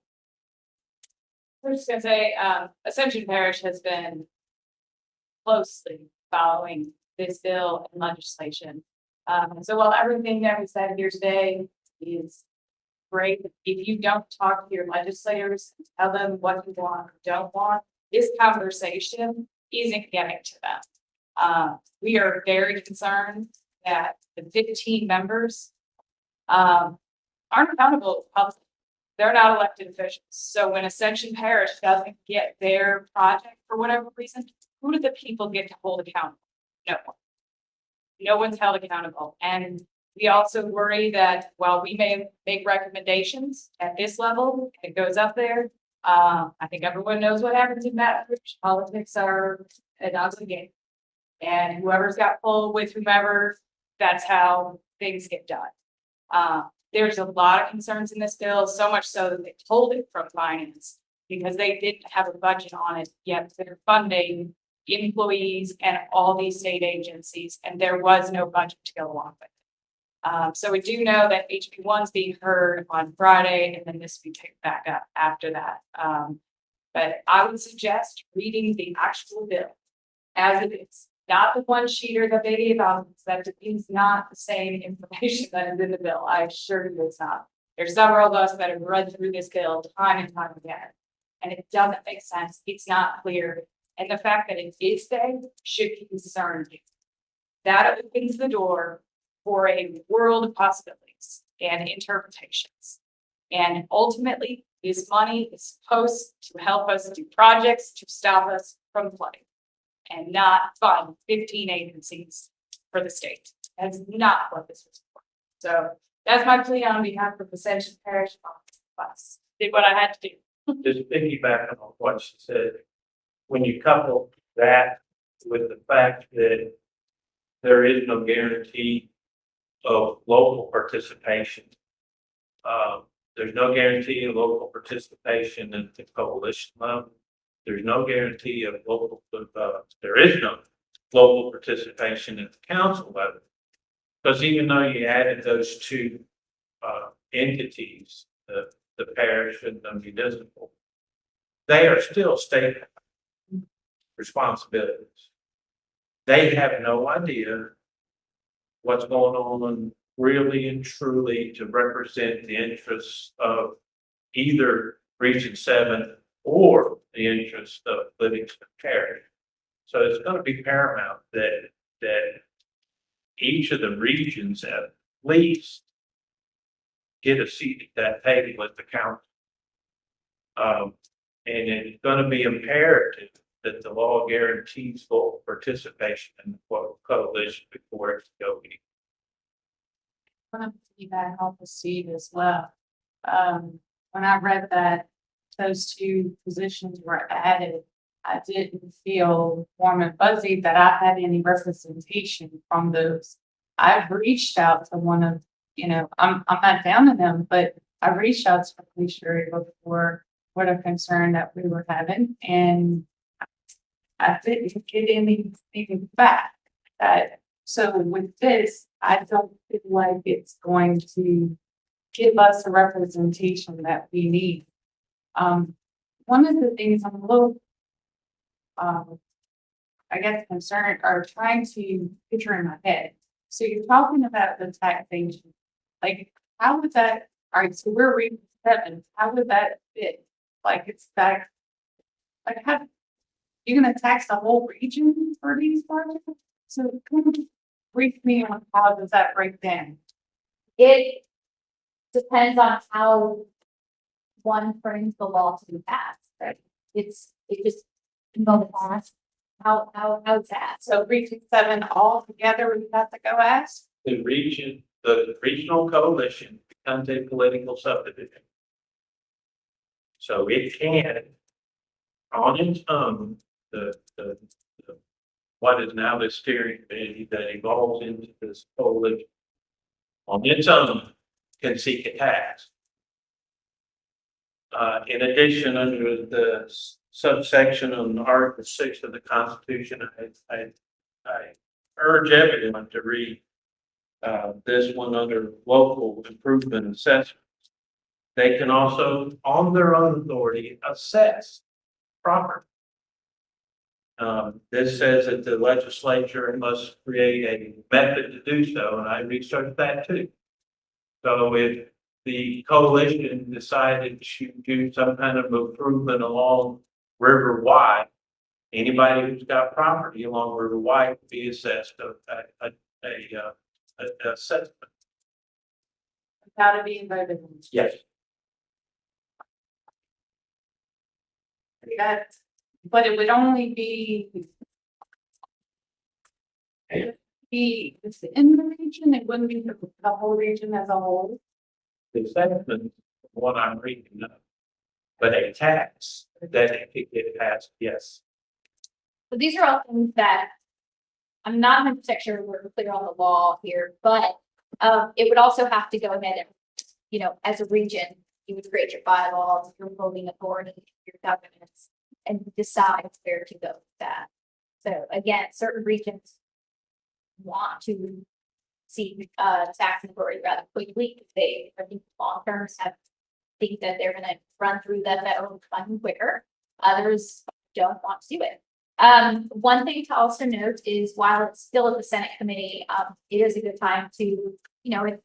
I was just gonna say, Ascension Parish has been closely following this bill and legislation. So while everything that we said here today is great, if you don't talk to your legislators, tell them what you want or don't want, this conversation isn't getting to them. We are very concerned that the 15 members aren't accountable publicly. They're not elected officials. So when Ascension Parish doesn't get their project for whatever reason, who do the people get to hold accountable? No one. No one's held accountable. And we also worry that while we may make recommendations at this level, it goes up there. I think everyone knows what happens in that. Politics are an ugly game. And whoever's got pulled with whomever, that's how things get done. There's a lot of concerns in this bill, so much so that they pulled it from finance because they didn't have a budget on it yet. They're funding employees and all these state agencies, and there was no budget to go along with it. So we do know that HB 1's being heard on Friday, and then this will be picked back up after that. But I would suggest reading the actual bill as it is. Not the one sheeter that they gave out, that is not the same information that is in the bill. I assure you it's not. There's several of us that have read through this bill time and time again, and it doesn't make sense. It's not clear. And the fact that it is there should concern you. That opens the door for a world of possibilities and interpretations. And ultimately, This money is supposed to help us do projects to stop us from flooding and not fund 15 agencies for the state. That's not what this is for. So that's my plea on behalf of Ascension Parish. Did what I had to do. Just piggybacking on what she said, when you couple that with the fact that there is no guarantee of local participation. There's no guarantee of local participation in the coalition level. There's no guarantee of local, there is no local participation at the council level. Because even though you added those two entities, the parish and the municipal, they are still state responsibilities. They have no idea what's going on really and truly to represent the interests of either Region 7 or the interests of Livingston Parish. So it's going to be paramount that each of the regions at least get a seat at that table at the council. And it's going to be imperative that the law guarantees full participation in the coalition before it can go any. Want to see that help us see as well. When I read that those two positions were added, I didn't feel warm and fuzzy that I had any representation from those. I've reached out to one of, I'm not down to them, but I reached out to the police jury before what a concern that we were having, and I didn't get anything back. So with this, I don't feel like it's going to give us a representation that we need. One of the things I'm a little, I guess, concerned or trying to picture in my head. So you're talking about the taxation, like how would that? All right, so we're reading 7. How would that fit? Like it's that, like how you're gonna tax the whole region for these projects? So can you brief me on how does that break down? It depends on how one frames the law to be passed, right? It just go past how's that? So Region 7 all together, we have to go ask? The regional coalition becomes a political subdivision. So it can, on its own, what is now the steering committee that evolves into this coalition, on its own, can seek a tax. In addition, under the subsection on Article 6 of the Constitution, I urge everyone to read this one under local improvement assessment. They can also, on their own authority, assess property. This says that the legislature must create a method to do so, and I researched that too. So if the coalition decided to do some kind of improvement along River Wide, anybody who's got property along River Wide would be assessed a assessment. Without it being voted on. Yes. But it would only be within the region, it wouldn't be the whole region as a whole. The assessment, what I'm reading up, but a tax that it get passed, yes. So these are all things that I'm not 100% sure we're clear on the law here, but it would also have to go ahead and, as a region, you would create your bylaws, your voting authority, your governance, and decide where to go with that. So again, certain regions want to see tax authority rather quickly. They, I think, long terms think that they're going to run through the federal funding quicker. Others don't want to do it. One thing to also note is while it's still at the Senate committee, it is a good time to, if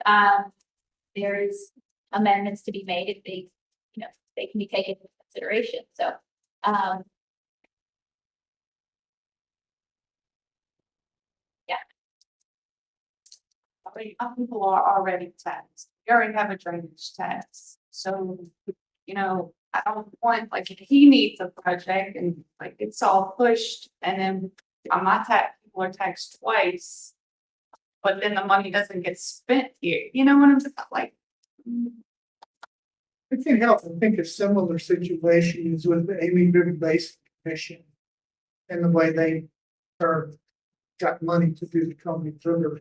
there is amendments to be made, if they, they can be taken into consideration. So, yeah. People are already taxed. We already have a drainage tax. So you know, I don't want, like, if he needs a project and like it's all pushed and then on my tax, people are taxed twice. But then the money doesn't get spent here, you know what I'm saying, like. I can't help but think a similar situation is with the Amy River Basin Commission. And the way they are, got money to do the Columbia River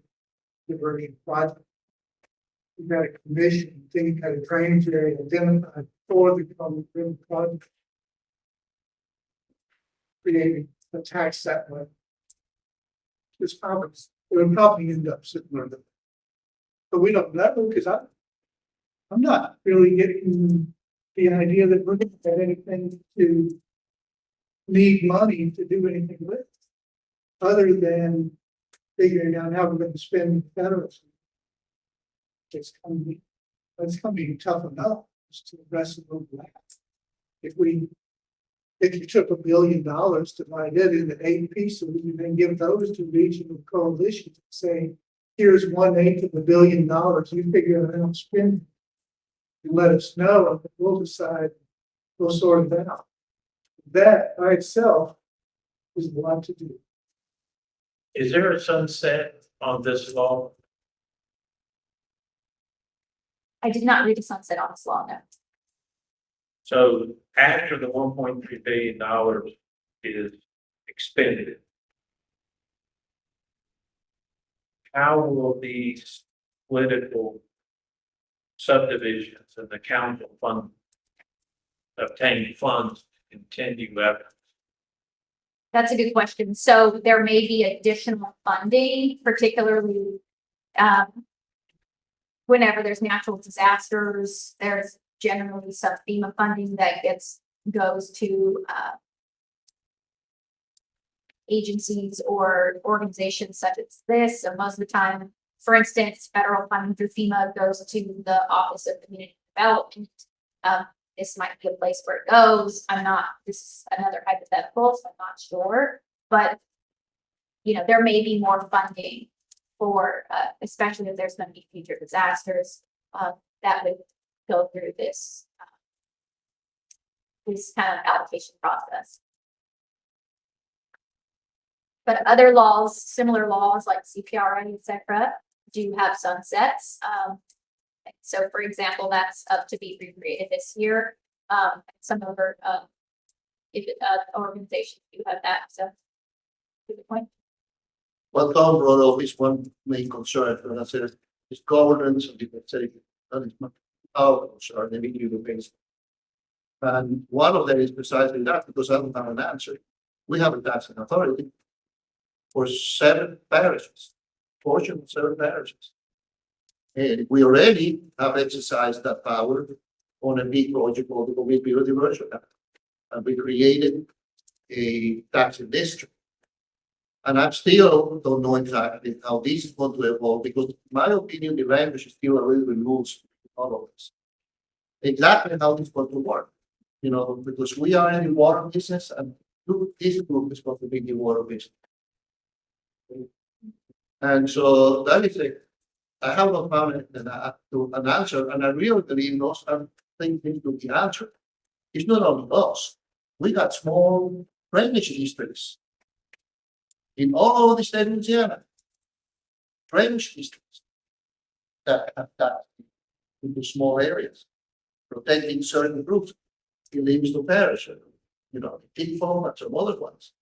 diversion project. You got a commission, then you got a drainage area identified for the Columbia River project. Creating a tax that way. It's probably, it would probably end up similar to. But we don't know, because I'm not really getting the idea that we're gonna get anything to need money to do anything with. Other than figuring out how we're gonna spend the federal. It's gonna be tough enough just to address the whole land. If you took $1 billion, divide it into 8 pieces, and then give those to regional coalitions, and say, here's 1/8 of $1 billion, you figure out how to spend it. And let us know, and we'll decide, we'll sort it out. That by itself is a lot to do. Is there a sunset on this law? I did not read the sunset on this law, no. So after the $1.3 billion is expended, how will these political subdivisions and the council fund obtain funds to continue after? That's a good question. So there may be additional funding, particularly whenever there's natural disasters, there's generally some FEMA funding that goes to agencies or organizations such as this. So most of the time, for instance, federal funding through FEMA goes to the Office of Community Development. This might be a place where it goes. This is another hypothetical, so I'm not sure. But, there may be more funding for, especially if there's going to be future disasters, that would go through this kind of allocation process. But other laws, similar laws like CPRA, et cetera, do have sunsets. So for example, that's up to be recreated this year. Some other organizations do have that, so good point. What Tom brought up is one main concern, and I said, it's governance, and people say, that is not our concern, they need you to pay. And one of them is precisely that, because I don't have an answer. We have a taxing authority for 7 parishes, portion of 7 parishes. And we already have exercised that power on a big project called the Columbia Diversion Act. And we created a taxing district. And I still don't know exactly how this is going to evolve, because in my opinion, the language is still a little bit loose in all of this. Exactly how it's going to work, because we are in the water business, and this group is going to be in the water business. And so that is I have not found an answer, and I really believe those are things need to be answered. It's not only us. We got small drainage districts in all over the state of Louisiana. Drainage districts that have that into small areas, protecting certain groups. He leaves the parish, the King Foam and some other ones.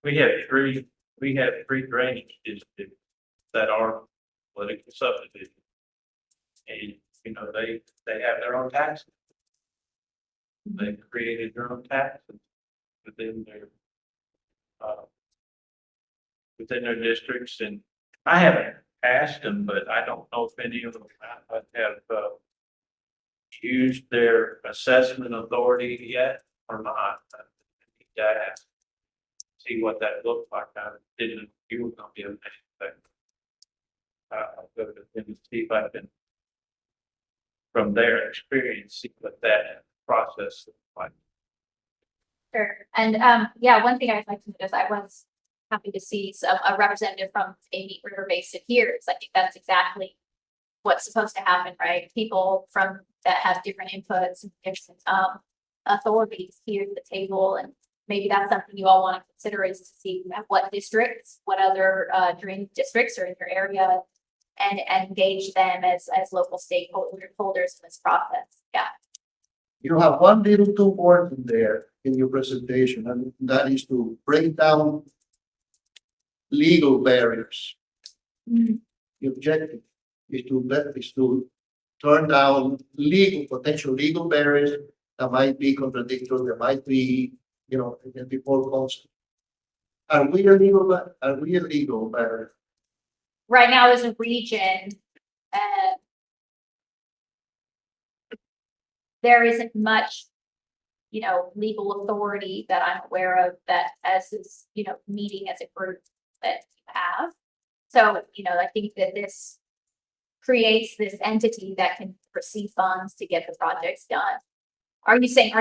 We have three drainage districts that are political subdivision. And, they have their own taxes. They've created their own taxes within their districts, and I haven't asked them, but I don't know if any of them have used their assessment authority yet or not. I need to ask, see what that looked like. I didn't, you were gonna be able to. I'll go to them and see if I can, from their experience, see what that process looks like. Sure. And one thing I'd like to notice, I was happy to see a representative from Amy River Basin here. I think that's exactly what's supposed to happen, right? People from that have different inputs and different authorities here at the table, and maybe that's something you all want to consider is to see what districts, what other drainage districts are in your area, and engage them as local stakeholders in this process. Yeah. You have one little two words in there in your presentation, and that is to break down legal barriers. Mhm. The objective is to turn down potential legal barriers that might be contradictory, that might be, before concept. Are we a legal barrier? Right now, as a region, there isn't much, legal authority that I'm aware of that as is, meeting as a group that you have. So, I think that this creates this entity that can receive funds to get the projects done. Are you saying,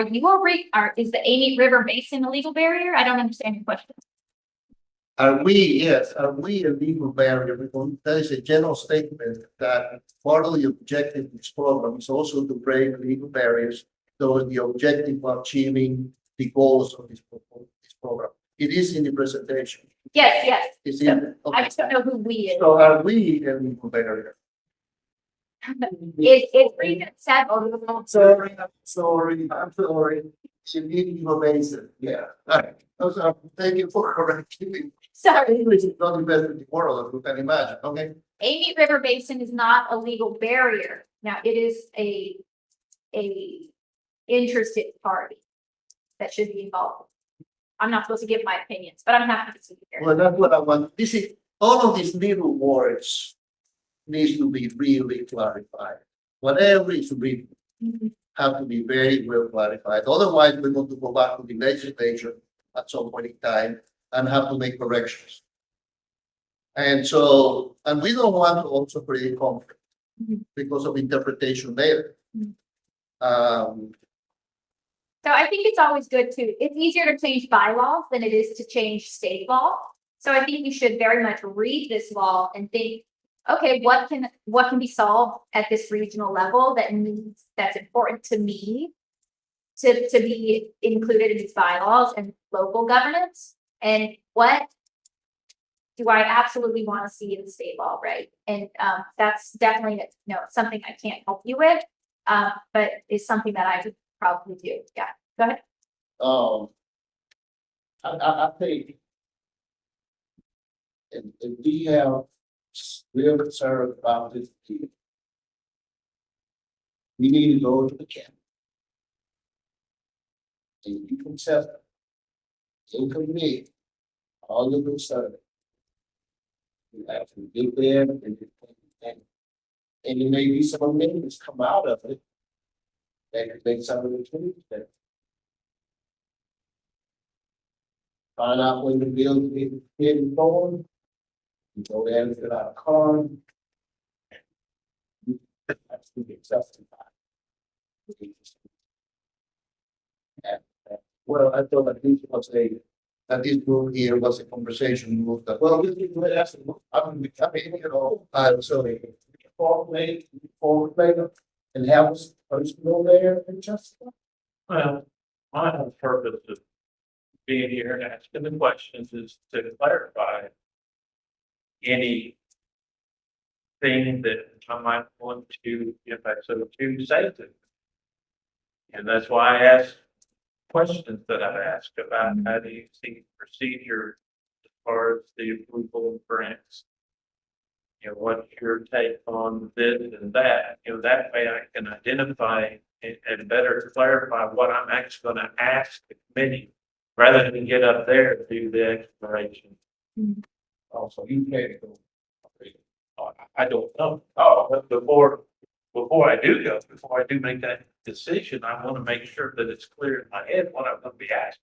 is the Amy River Basin a legal barrier? I don't understand your question. Are we a legal barrier? Because there is a general statement that part of the objective of this program is also to break legal barriers towards the objective of achieving the goals of this program. It is in the presentation. Yes. It's in. I just don't know who we is. So are we a legal barrier? Is region seven? I'm sorry. It's a legal basis, yeah. All right. Thank you for correcting me. Sorry, English is not the best in the world, as you can imagine, okay? Amy River Basin is not a legal barrier. Now, it is a interested party that should be involved. I'm not supposed to give my opinions, but I'm happy to see here. Well, that's what I want. All of these little words needs to be really clarified. Whatever is written Mhm. have to be very well clarified. Otherwise, we're going to go back to the legislature at some point in time and have to make corrections. And we don't want to also create conflict Mhm. because of interpretation there. Mhm. So I think it's always good it's easier to change bylaws than it is to change state law. So I think you should very much read this law and think, okay, what can be solved at this regional level that's important to me to be included in these bylaws and local governance, and what do I absolutely want to see in the state law, right? And that's definitely something I can't help you with, but is something that I would probably do. Yeah, go ahead. I think. And we have real concern about this. We need to go to the camp. And you can tell them. In committee, all your concern. You have to get there and there may be some amendments come out of it. That could make some of the changes that. Find out when the bill is getting forward. You go there and fill out a card. That's to be justified. Well, I thought that this group here was a conversation group that, well, this is what I'm sorry. Forward and have us person go there and justify. Well, my whole purpose of being here and asking the questions is to clarify any thing that I might want to, if I so choose, say to. And that's why I ask questions that I've asked about how do you see procedure as far as the approval of grants? What's your take on this and that? That way I can identify and better clarify what I'm actually going to ask the committee rather than get up there and do the exploration. Also, you can't go. I don't know. Oh, but before I do make that decision, I want to make sure that it's clear in my head what I'm going to be asked.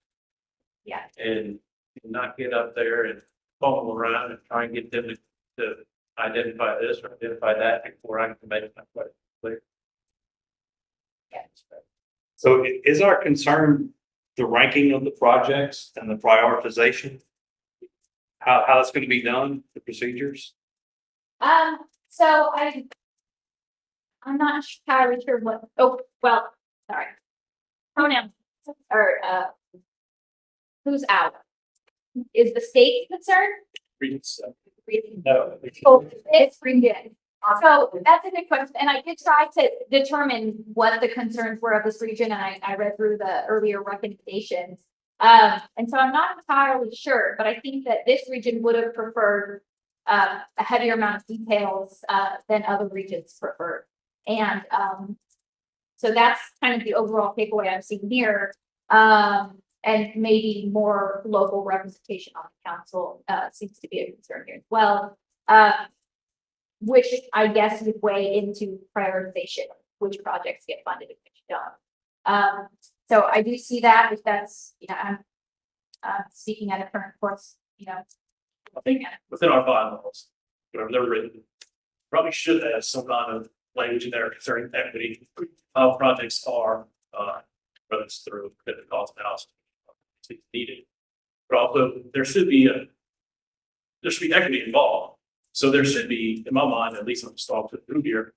Yeah. And not get up there and fumble around and try and get them to identify this or identify that before I can make my question clear. So is our concern the ranking of the projects and the prioritization? How that's going to be done, the procedures? So I'm not entirely sure what, oh, well, sorry. Pronouns or, who's out? Is the state concerned? Regions, Region. no. Oh, it's region. So that's a good question, and I did try to determine what the concerns were of this region, and I read through the earlier recommendations. And so I'm not entirely sure, but I think that this region would have preferred a heavier amount of details than other regions preferred. And so that's kind of the overall takeaway I'm seeing here. And maybe more local representation on the council seems to be a concern here as well. Which I guess would weigh into prioritization, which projects get funded and which don't. So I do see that, if that's, I'm speaking at a current course, I think within our bylaws, whenever they're written, probably should have some kind of language in there concerning equity, how projects are, whether it's through the cost analysis, it's needed. But also, there should be equity involved. So there should be, in my mind, at least I'm just talking through here,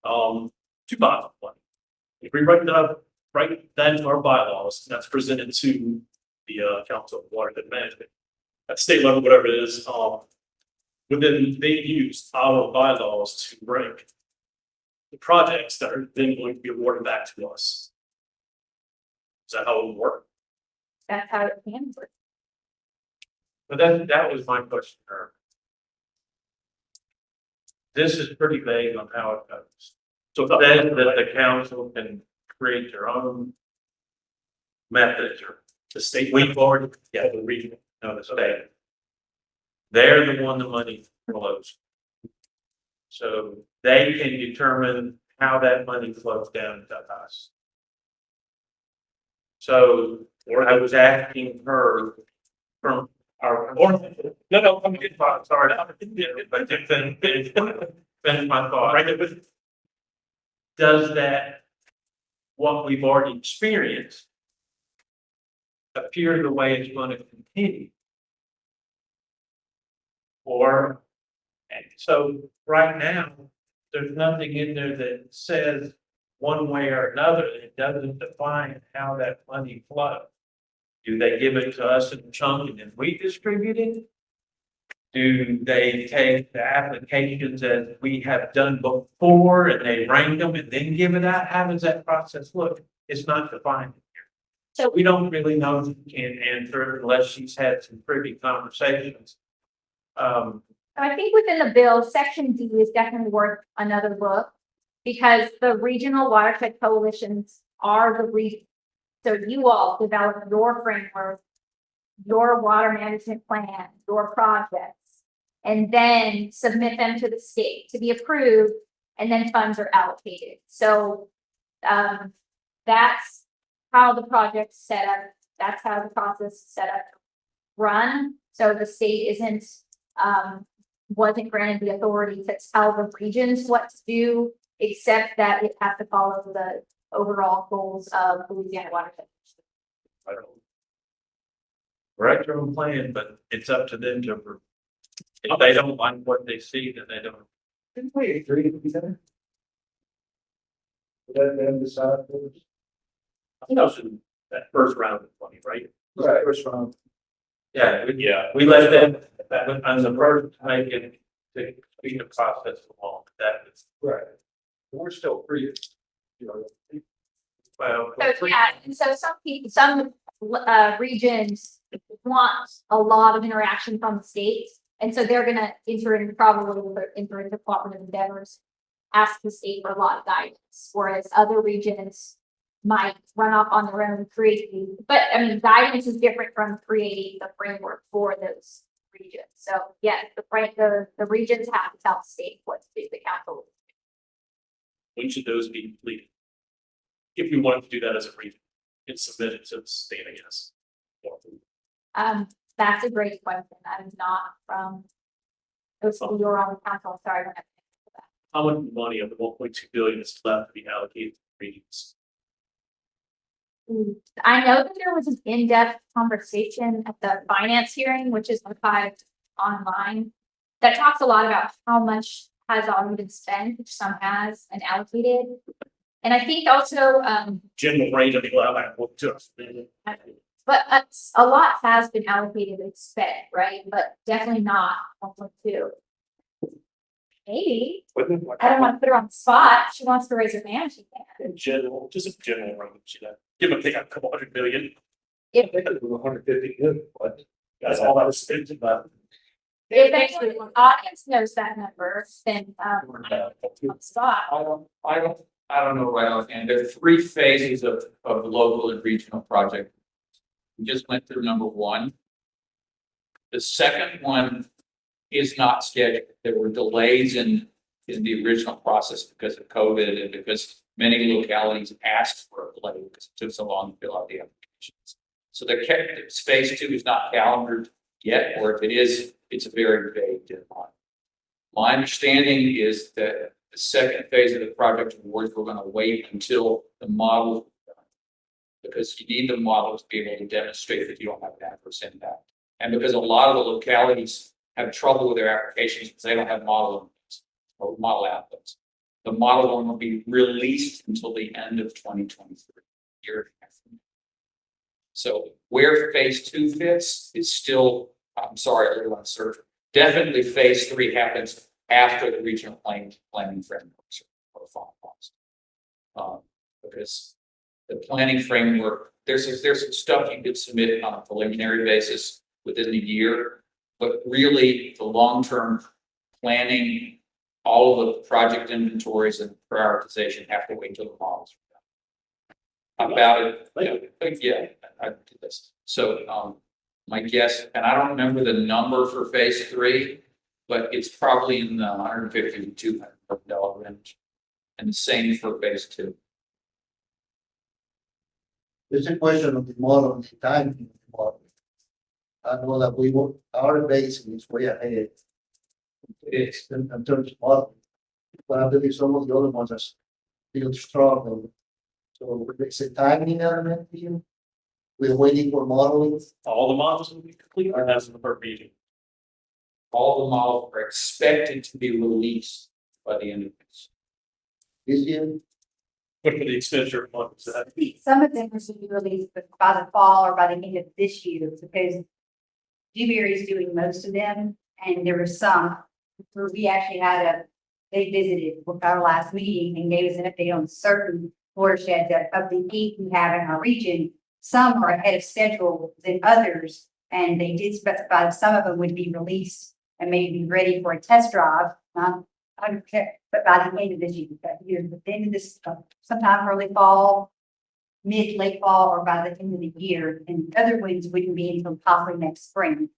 two pots of money. If we write that into our bylaws, that's presented to the Council of Water Management at state level, whatever it is, but then they use our bylaws to rank the projects that are then going to be awarded back to us. Is that how it would work? That's how it can work. But that was my question, earlier. This is pretty vague on how it goes. So So then that the council can create their own methods or the state, we've already, yeah, the region, no, the state. They're the one the money flows. So they can determine how that money flows down to us. So, or I was asking her from our, no, I'm good. sorry, but to finish my thought. Right there with it. Does that, what we've already experienced, appear the way it's going to continue? Or, and so right now, there's nothing in there that says one way or another, it doesn't define how that money flows. Do they give it to us in a chunk and then we distribute it? Do they take the applications as we have done before and they rank them and then give it out? How does that process look? It's not defined here. So we don't really know if we can answer it unless she's had some privy conversations. I think within the bill, section D is definitely worth another look. Because the regional watershed coalitions are the region. So you all develop your framework, your water management plan, your projects, and then submit them to the state to be approved, and then funds are allocated. So that's how the project's set up. That's how the process is set up, run. So the state wasn't granted the authority to tell the regions what to do, except that it has to follow the overall goals of Louisiana watershed. I don't. Write their own plan, but it's up to them to. If they don't like what they see, then they don't. Didn't we agree to that? Let them decide first. I think that was in that first round of 20, right? Right, first round. Yeah, Yeah. we let them, on the first, make it, to speed the process along, that is. Right. We're still free, you know. Well. So yeah, and so some regions want a lot of interaction from the state, and so they're gonna enter into cooperative endeavors, ask the state for a lot of guidance, whereas other regions might run off on their own, but I mean, guidance is different from creating the framework for those regions. So yes, the regions have to tell the state what to do, the council. When should those be completed? If we wanted to do that as a region, it's submitted to the state, I guess. That's a great question. That is not from. You're on the council, sorry. How much money of the 1.2 billion is left to be allocated to regions? I know that there was an in-depth conversation at the finance hearing, which is archived online, that talks a lot about how much has already been spent, which some has and allocated. And I think also, General range of people out there, well, just. but a lot has been allocated and spent, right? But definitely not 1.2. Maybe, I don't want to put her on the spot. If she wants to raise her hand, she can. In general, just a general range, you know, give or take a couple $100 million, If, $150 million, what? that's all I was spending, but. if anyone in the audience knows that number, then, on the spot. I don't know right offhand. There are three phases of local and regional project. We just went through number one. The second one is not scheduled. There were delays in the original process because of COVID and because many localities asked for a delay because it took so long to fill out the applications. So phase two is not calendared yet, or if it is, it's a very vague deadline. My understanding is that the second phase of the project awards, we're going to wait until the model is done. Because you need the model to be able to demonstrate that you don't have an adverse impact. And because a lot of the localities have trouble with their applications because they don't have model inputs or model outputs. The model won't be released until the end of 2023. Year and a half from now. So where phase two fits is still, I'm sorry, everyone, sir. Definitely phase three happens after the regional planning frameworks are finalized. Because the planning framework, there's some stuff you could submit on a preliminary basis within the year, but really the long-term planning, all of the project inventories and prioritization have to wait till the models are done. About it, yeah, I did this. So my guess, and I don't remember the number for phase three, but it's probably in the $150 to $200 range. And the same for phase two. There's a question of the model, the timing of the model. I know that our basin is way ahead. It's in terms of model. But I believe some of the other ones are still strong. So it's a timing element here. We're waiting for modeling. All the models will be complete, or that's the per meeting. All the models are expected to be released by the end of this year. What for the expenditure fund is that? Some of them should be released by the fall or by the end of this year, because Dewberry is doing most of them, and there were some where we actually they visited with our last meeting and gave us an update on certain watersheds of the 8 we have in our region. Some are ahead of schedule than others, and they did specify that some of them would be released and maybe be ready for a test drive. But by the end of this year, at the end of this, sometime early fall, late fall, or by the end of the year, and other ones wouldn't be until possibly next spring.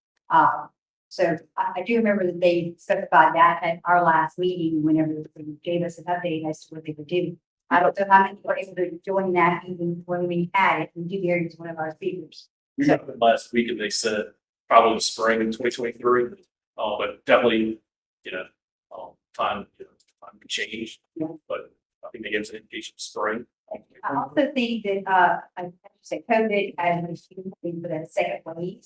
So I do remember that they specified that at our last meeting whenever they gave us an update as to what they would do. I don't know how many were able to join that even when we had it, and Dewberry is one of our speakers. We got them last week and they said probably spring in 2023. But definitely, time can change. Yeah. But I think they gave us an indication of spring. I also think that, I should say COVID as a thing for the second wave,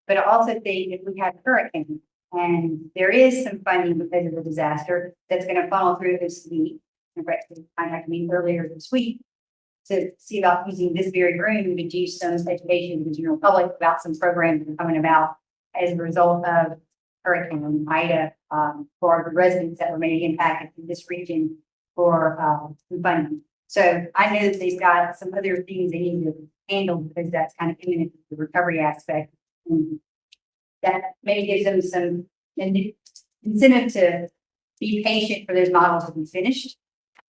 but I also think that we have a hurricane, and there is some funding because of the disaster that's going to funnel through this week. And Brett contacted me earlier this week to see about using this very room to do some education to the general public about some programs that are coming about as a result of Hurricane Ida, for the residents that were maybe impacted in this region for funding. So I know that they've got some other things they need to handle because that's kind of imminent, the recovery aspect. And that maybe gives them some incentive to be patient for those models to be finished.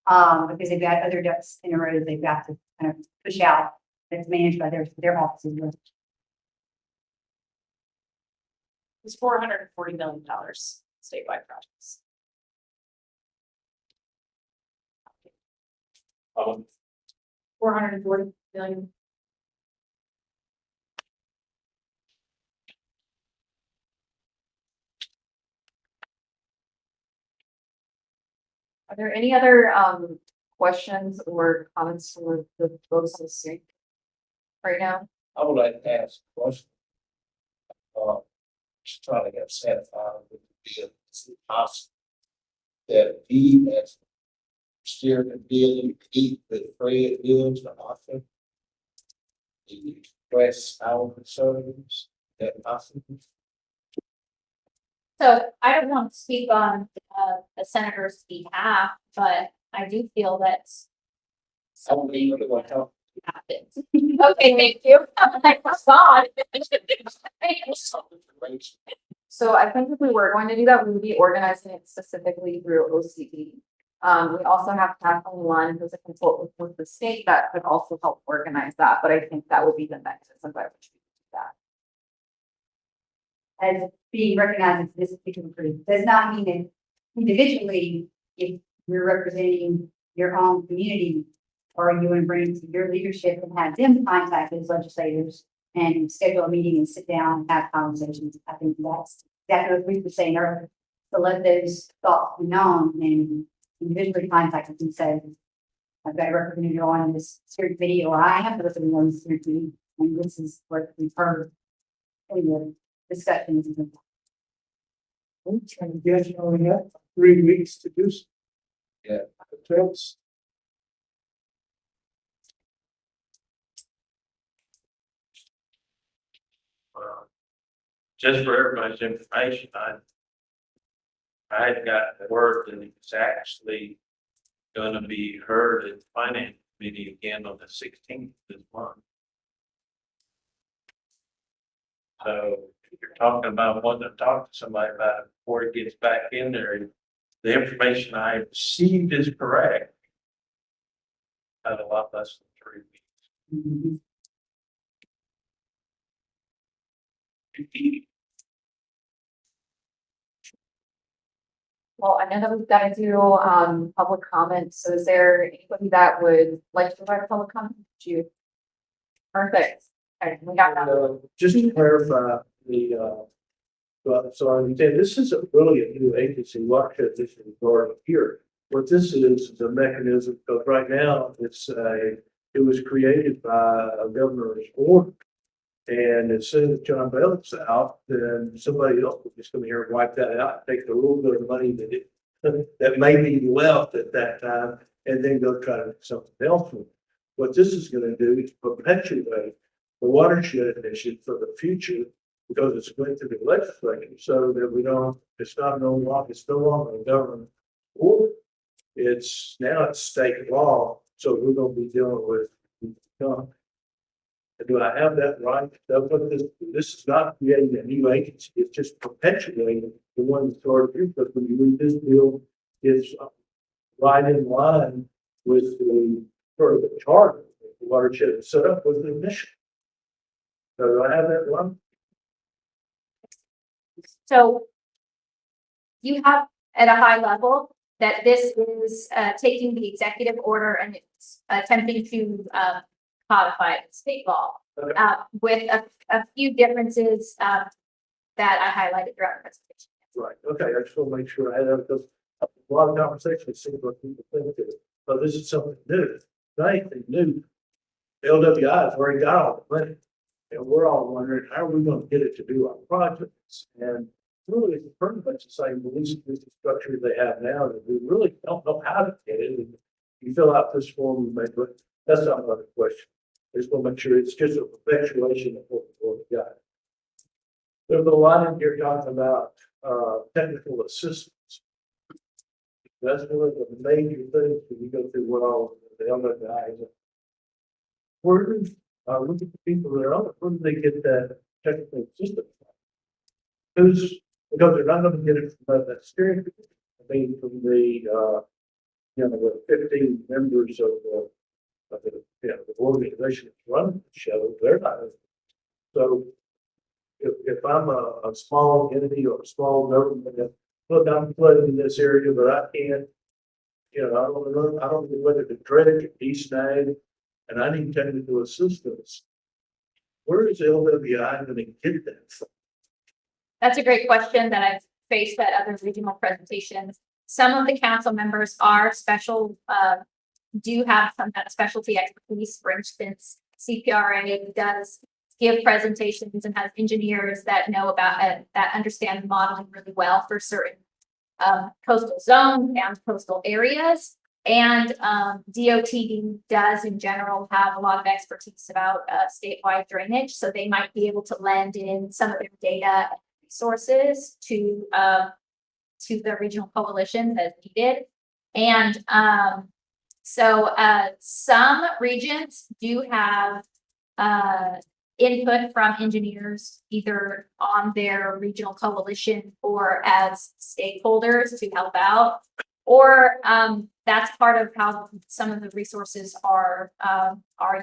Because they've got other ducks in a row that they've got to kind of push out that's managed by their offices. It's $440 million statewide projects. Um, 440 million. Are there any other questions or comments for the folks to see right now? I would like to ask a question. Just trying to get satisfied with the house. that he as steering and dealing with Fred Williams, the author. The express our concerns that possible. So I don't want to speak on the senator's behalf, but I do feel that I don't even really want to help. happens. Okay, thank you. I'm like, oh, God. So I think if we were going to do that, we would be organizing it specifically through OCD. We also have Kathleen Lund, who's a consultant with the state that could also help organize that, but I think that would be the mechanism by which we do that. As being recognized as this particular group, does not mean that individually, if you're representing your own community, or you want to bring it to your leadership and have them contact those legislators and schedule a meeting and sit down and have conversations. I think that's exactly what we were saying earlier. To let those thoughts be known and individually contact them and say, I've got a representative on this steering committee, or I have a representative on this steering committee, and this is what we've heard in the discussions. I'm trying to guess, you only have 3 weeks to do. Yeah. That's, Just for everybody's information, I had gotten the word that it's actually gonna be heard at the finance committee again on the 16th of this month. So if you're talking about wanting to talk to somebody about it before it gets back in there, the information I received is correct. Had a lot less than 3 weeks. Well, I know that we've got to do public comments. So is there anybody that would like to provide a public comment? You. Perfect. Okay, we got that. just to clarify so I'm saying this isn't really a new agency, watershed this is already here. What this is a mechanism, because right now it was created by a governor's order. And as soon as John Bell's out, then somebody else will just come here and wipe that out, take the little bit of money that may be left at that time, and then go try to do something else with it. What this is gonna do is perpetuate the watershed initiative for the future, because it's going through the legislature, so that we don't, it's no longer a government order. It's state law, so we're gonna be dealing with. Do I have that right? That's what this is not creating a new agency, it's just perpetuating the one that's already here, because when you read this bill, it's right in line with the charter, the watershed is set up with the mission. So do I have that right? So you have at a high level that this is taking the executive order and it's attempting to codify it in state law with a few differences that I highlighted throughout the presentation. Right, okay, I just want to make sure I had that, because a lot of conversations seem what people think it is, but this is something new. Not anything new. LWI has already got all the money, and we're all wondering, how are we going to get it to do our projects? And really, it's pretty much the same police structure they have now, that we really don't know how to get it. And you fill out this form, you make it. That's not another question. I just want to make sure it's just a perpetuation of what we've already got. There's a lot in here talking about technical assistance. That's one of the major things when you go through what all the other guys. Where look at the people that are on it, where do they get that technical assistance from? Because they're not going to get it from that steering committee. I mean, from the the 15 members of the organization that's running the show, they're not. So if I'm a small entity or a small government, look, I'm flooding in this area, but I can't, I don't know whether to dredge or de-snag, and I need technical assistance. Where is LWI going to get that from? That's a great question that I've faced at other regional presentations. Some of the council members are do have some kind of specialty expertise. For instance, CPRA does give presentations and has engineers that know about that understand modeling really well for certain coastal zones and coastal areas. And DOT does in general have a lot of expertise about statewide drainage, so they might be able to lend in some of their data and resources to the regional coalition as needed. And so some regions do have input from engineers either on their regional coalition or as stakeholders to help out. Or that's part of how some of the resources are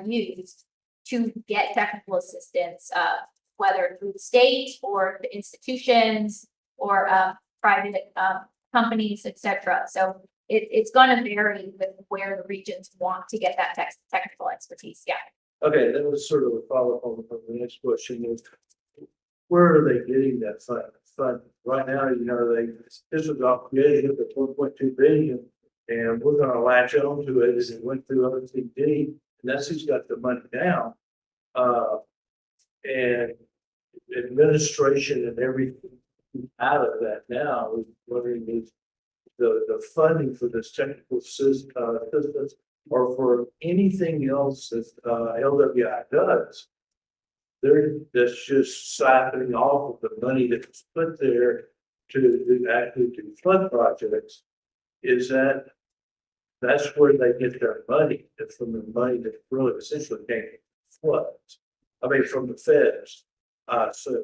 used to get technical assistance, whether through the state or the institutions or private companies, etc. So it's going to vary with where the regions want to get that technical expertise. Yeah. Okay, that was sort of a follow-up on the next question is, where are they getting that fund? Right now, you know, this was all created at 1.2 billion, and we're gonna latch on to it as it went through RSC, and that's who's got the money now. And administration and everything out of that now is wondering is the funding for this technical assistance or for anything else that LWI does. That's just siphoning off of the money that was put there to actually do flood projects. That's where they get their money. It's from the money that really essentially came from floods. I mean, from the feds. So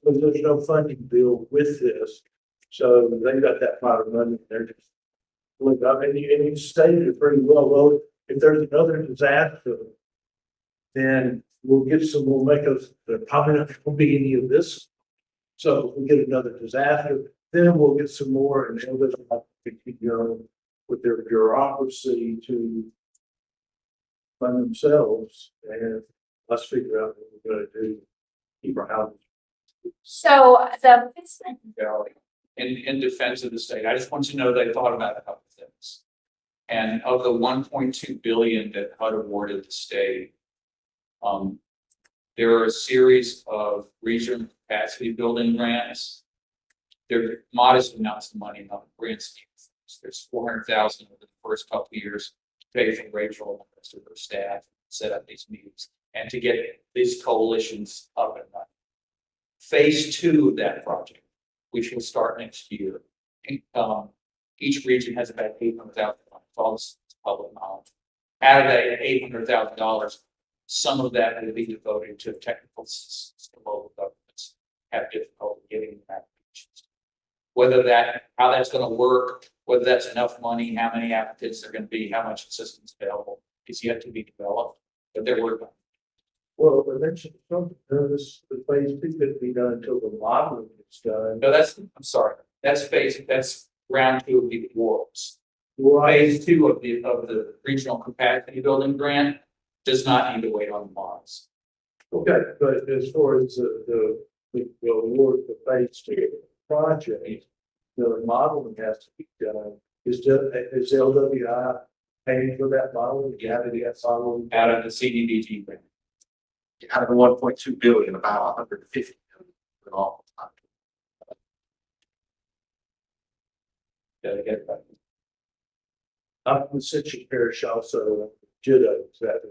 there's no funding bill with this. So they got that pot of money. They're just look up, and you stated it pretty well. Well, if there's another disaster, then we'll make us, there probably not going to be any of this. So if we get another disaster, then we'll get some more, and they'll have to keep going with their bureaucracy to fund themselves, and let's figure out what we're going to do. Keep our houses. So the Valley. In defense of the state, I just want you to know they thought about a couple of things. And of the 1.2 billion that HUD awarded the state, there are a series of regional capacity building grants. They're modest amounts of money, not grand scheme. There's 400,000 over the first couple of years to pay for Rachel and the rest of her staff, set up these meetings, and to get these coalitions up and running. Phase 2 of that project, which will start next year. Each region has about $800,000. All this is public knowledge. Out of that $800,000, some of that will be devoted to technical assistance to local governments have difficulty getting applications. How that's going to work, whether that's enough money, how many applicants there are going to be, how much assistance available is yet to be developed. But they're working. Well, eventually, the phase 2 could be done until the modeling is done. No, I'm sorry. That's round 2 of the awards. Right. Phase 2 of the regional capacity building grant does not need to wait on the models. Okay, but as far as the award for phase 2 project, the modeling has to be done. Is LWI paying for that modeling? Yeah, out of the CDBG grant. Out of the 1.2 billion, about 150 million with all. Gotta get that. I'm from Citrus Parish also, Judo, that.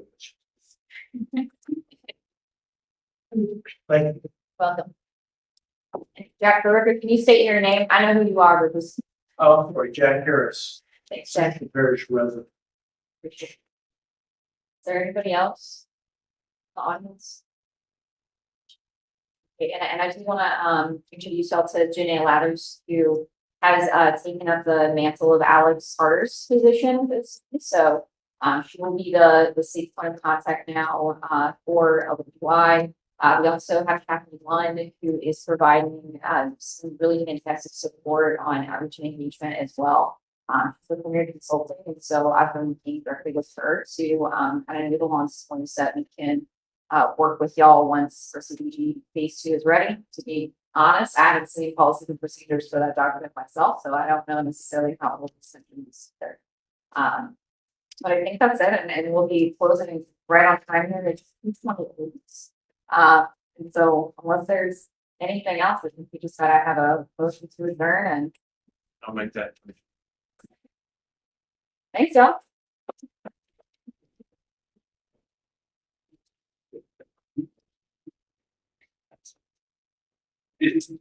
Thank you. welcome. Jack Berger, can you state your name? I know who you are, but just Oh, sorry, Jack Harris, thanks, Jack. Citrus Parish resident. Appreciate it. Is there anybody else? In the audience? Okay, and I just want to introduce y'all to Janae Ladders, who has taken up the mantle of Alex Carter's position. So she will be the safe point of contact now for LWI. We also have Kathy Lund, who is providing some really fantastic support on outreach and engagement as well. She's a premier consultant, and so I've been working directly with her to kind of noodle on points that we can work with y'all once our CDBG phase 2 is ready. To be honest, I haven't seen policies and procedures for that document myself, so I don't know necessarily how it will be sent in there. But I think that's it, and we'll be closing right on time here in just 20 weeks. And so unless there's anything else, I think we just gotta have a motion to adjourn and I'll make that. thanks, y'all. Because